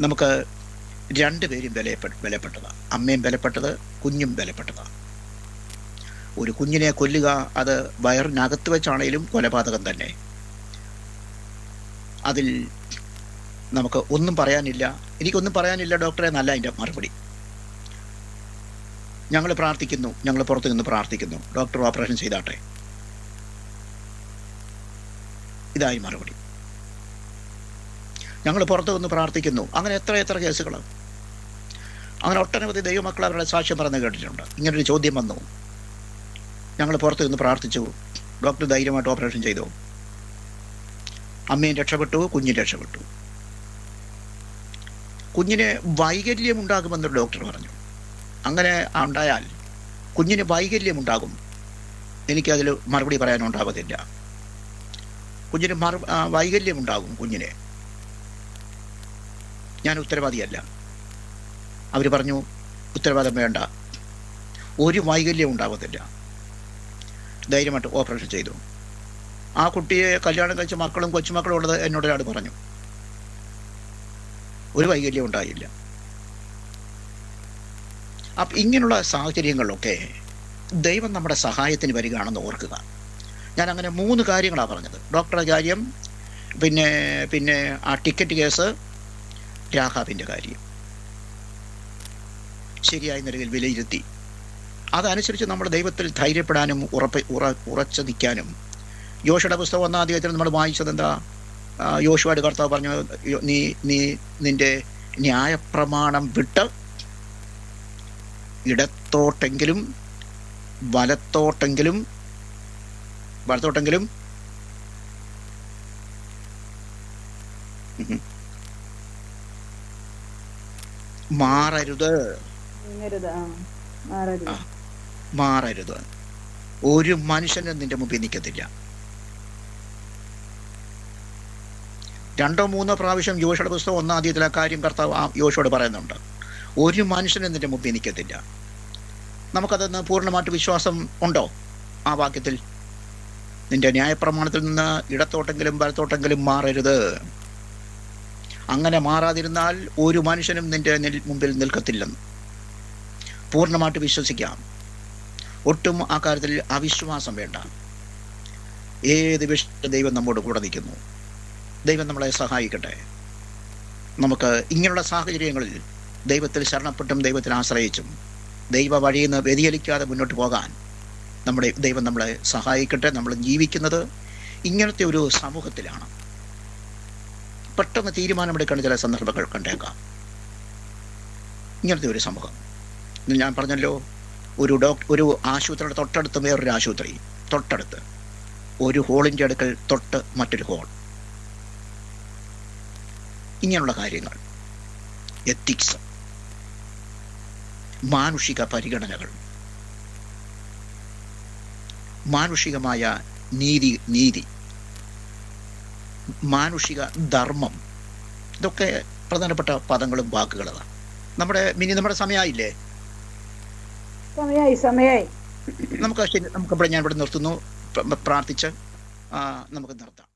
നമുക്ക് രണ്ടുപേരും വിലപ്പെട്ടതാണ്. അമ്മയും വിലപ്പെട്ടത്, കുഞ്ഞും വിലപ്പെട്ടതാണ്. ഒരു കുഞ്ഞിനെ കൊല്ലുക, അത് വയറിനകത്ത് വെച്ചാണേലും കൊലപാതകം തന്നെ. അതിൽ നമുക്ക് ഒന്നും പറയാനില്ല. എനിക്കൊന്നും പറയാനില്ല ഡോക്ടറെ എന്നല്ല അതിൻ്റെ മറുപടി. ഞങ്ങൾ പ്രാർത്ഥിക്കുന്നു, ഞങ്ങൾ പുറത്തു നിന്ന് പ്രാർത്ഥിക്കുന്നു, ഡോക്ടർ ഓപ്പറേഷൻ ചെയ്താട്ടെ, ഇതായി മറുപടി. ഞങ്ങൾ പുറത്തു നിന്ന് പ്രാർത്ഥിക്കുന്നു. അങ്ങനെ എത്ര കേസുകൾ, അങ്ങനെ ഒട്ടനവധി ദൈവമക്കൾ അവരുടെ സാക്ഷ്യം പറഞ്ഞ് കേട്ടിട്ടുണ്ട്. ഇങ്ങനൊരു ചോദ്യം വന്നു, ഞങ്ങൾ പുറത്തു നിന്ന് പ്രാർത്ഥിച്ചു, ഡോക്ടർ ധൈര്യമായിട്ട് ഓപ്പറേഷൻ ചെയ്തു, അമ്മയും രക്ഷപ്പെട്ടു, കുഞ്ഞും രക്ഷപ്പെട്ടു. കുഞ്ഞിന് വൈകല്യം ഉണ്ടാകുമെന്ന് ഡോക്ടർ പറഞ്ഞു. അങ്ങനെ ഉണ്ടായാൽ കുഞ്ഞിന് വൈകല്യമുണ്ടാകും, എനിക്കതിൽ മറുപടി പറയാനുണ്ടാവതില്ല. കുഞ്ഞിന് വൈകല്യമുണ്ടാകും. കുഞ്ഞിന് ഞാൻ ഉത്തരവാദിയല്ല. അവർ പറഞ്ഞു ഉത്തരവാദം വേണ്ട, ഒരു വൈകല്യം ഉണ്ടാവത്തില്ല, ധൈര്യമായിട്ട് ഓപ്പറേഷൻ ചെയ്തു. ആ കുട്ടിയെ കല്യാണം കഴിച്ച മക്കളും കൊച്ചുമക്കളും ഉള്ളത് എന്നോട് ഒരാൾ പറഞ്ഞു, ഒരു വൈകല്യം ഉണ്ടായില്ല. അപ്പം ഇങ്ങനെയുള്ള സാഹചര്യങ്ങളിലൊക്കെ ദൈവം നമ്മുടെ സഹായത്തിന് വരികയാണെന്ന് ഓർക്കുക. ഞാൻ അങ്ങനെ 3 കാര്യങ്ങളാണ് പറഞ്ഞത്. ഡോക്ടറുടെ കാര്യം, പിന്നെ ആ ടിക്കറ്റ് കേസ്, രാഹാബിൻ്റെ കാര്യം ശരിയായ നിലയിൽ വിലയിരുത്തി അതനുസരിച്ച് നമ്മൾ ദൈവത്തിൽ ധൈര്യപ്പെടാനും ഉറച്ചു നിൽക്കാനും. യോശുവയുടെ പുസ്തകം 1-ാം അധ്യായത്തിൽ നമ്മൾ വായിച്ചത് എന്താ? യോശുവയുടെ കർത്താവ് പറഞ്ഞു, നീ നിന്റെ ന്യായപ്രമാണം വിട്ട് ഇടത്തോട്ടെങ്കിലും വലത്തോട്ടെങ്കിലും മാറരുത്. ഒരു മനുഷ്യനും നിന്റെ മുമ്പിൽ നിൽക്കത്തില്ല. 2-3 പ്രാവശ്യം യോശുവയുടെ പുസ്തകം 1-ാം അധ്യായത്തിൽ ആ കാര്യം കർത്താവ് യോശുവോട് പറയുന്നുണ്ട്. ഒരു മനുഷ്യനും നിന്റെ മുമ്പിൽ നിൽക്കത്തില്ല. നമുക്കതെന്ന് പൂർണ്ണമായിട്ട് വിശ്വാസം ഉണ്ടോ ആ വാക്യത്തിൽ? നിന്റെ ന്യായപ്രമാണത്തിൽ നിന്ന് ഇടത്തോട്ടെങ്കിലും വലത്തോട്ടെങ്കിലും മാറരുത്. അങ്ങനെ മാറാതിരുന്നാൽ ഒരു മനുഷ്യനും നിന്റെ മുമ്പിൽ നിൽക്കത്തില്ലെന്ന് പൂർണ്ണമായിട്ട് വിശ്വസിക്കാം. ഒട്ടും ആ കാര്യത്തിൽ അവിശ്വാസം വേണ്ട. ഏത് വിഷയത്തിൽ ദൈവം നമ്മോട് കൂടെ നിൽക്കുന്നു. ദൈവം നമ്മളെ സഹായിക്കട്ടെ. നമുക്ക് ഇങ്ങനെയുള്ള സാഹചര്യങ്ങളിൽ ദൈവത്തിൽ ശരണപ്പെട്ടും ദൈവത്തിൽ ആശ്രയിച്ചും ദൈവ വഴിയിൽ നിന്ന് വ്യതിചലിക്കാതെ മുന്നോട്ട് പോകാൻ ദൈവം നമ്മളെ സഹായിക്കട്ടെ. നമ്മൾ ജീവിക്കുന്നത് ഇങ്ങനത്തെ ഒരു സമൂഹത്തിലാണ്. പെട്ടെന്ന് തീരുമാനമെടുക്കേണ്ട ചില സന്ദർഭങ്ങൾ കണ്ടേക്കാം. ഇങ്ങനത്തെ ഒരു സമൂഹം, ഞാൻ പറഞ്ഞല്ലോ, ഒരു ആശുപത്രിയുടെ തൊട്ടടുത്ത് വേറൊരു ആശുപത്രി, തൊട്ടടുത്ത് ഒരു ഹോളിൻ്റെ അടുക്കൽ തൊട്ട് മറ്റൊരു ഹോൾ. ഇങ്ങനെയുള്ള കാര്യങ്ങൾ, എത്തിക്സ്, മാനുഷിക പരിഗണനകൾ, മാനുഷികമായ നീതി, മാനുഷിക ധർമ്മം, ഇതൊക്കെ പ്രധാനപ്പെട്ട പദങ്ങളും വാക്കുകളാണ്. നമ്മുടെ സമയമായില്ലേ? സമയായി. നമുക്കിവിടെ ഞാൻ ഇവിടെ നിർത്തുന്നു. പ്രാർത്ഥിച്ച് നമുക്ക് നിർത്താം.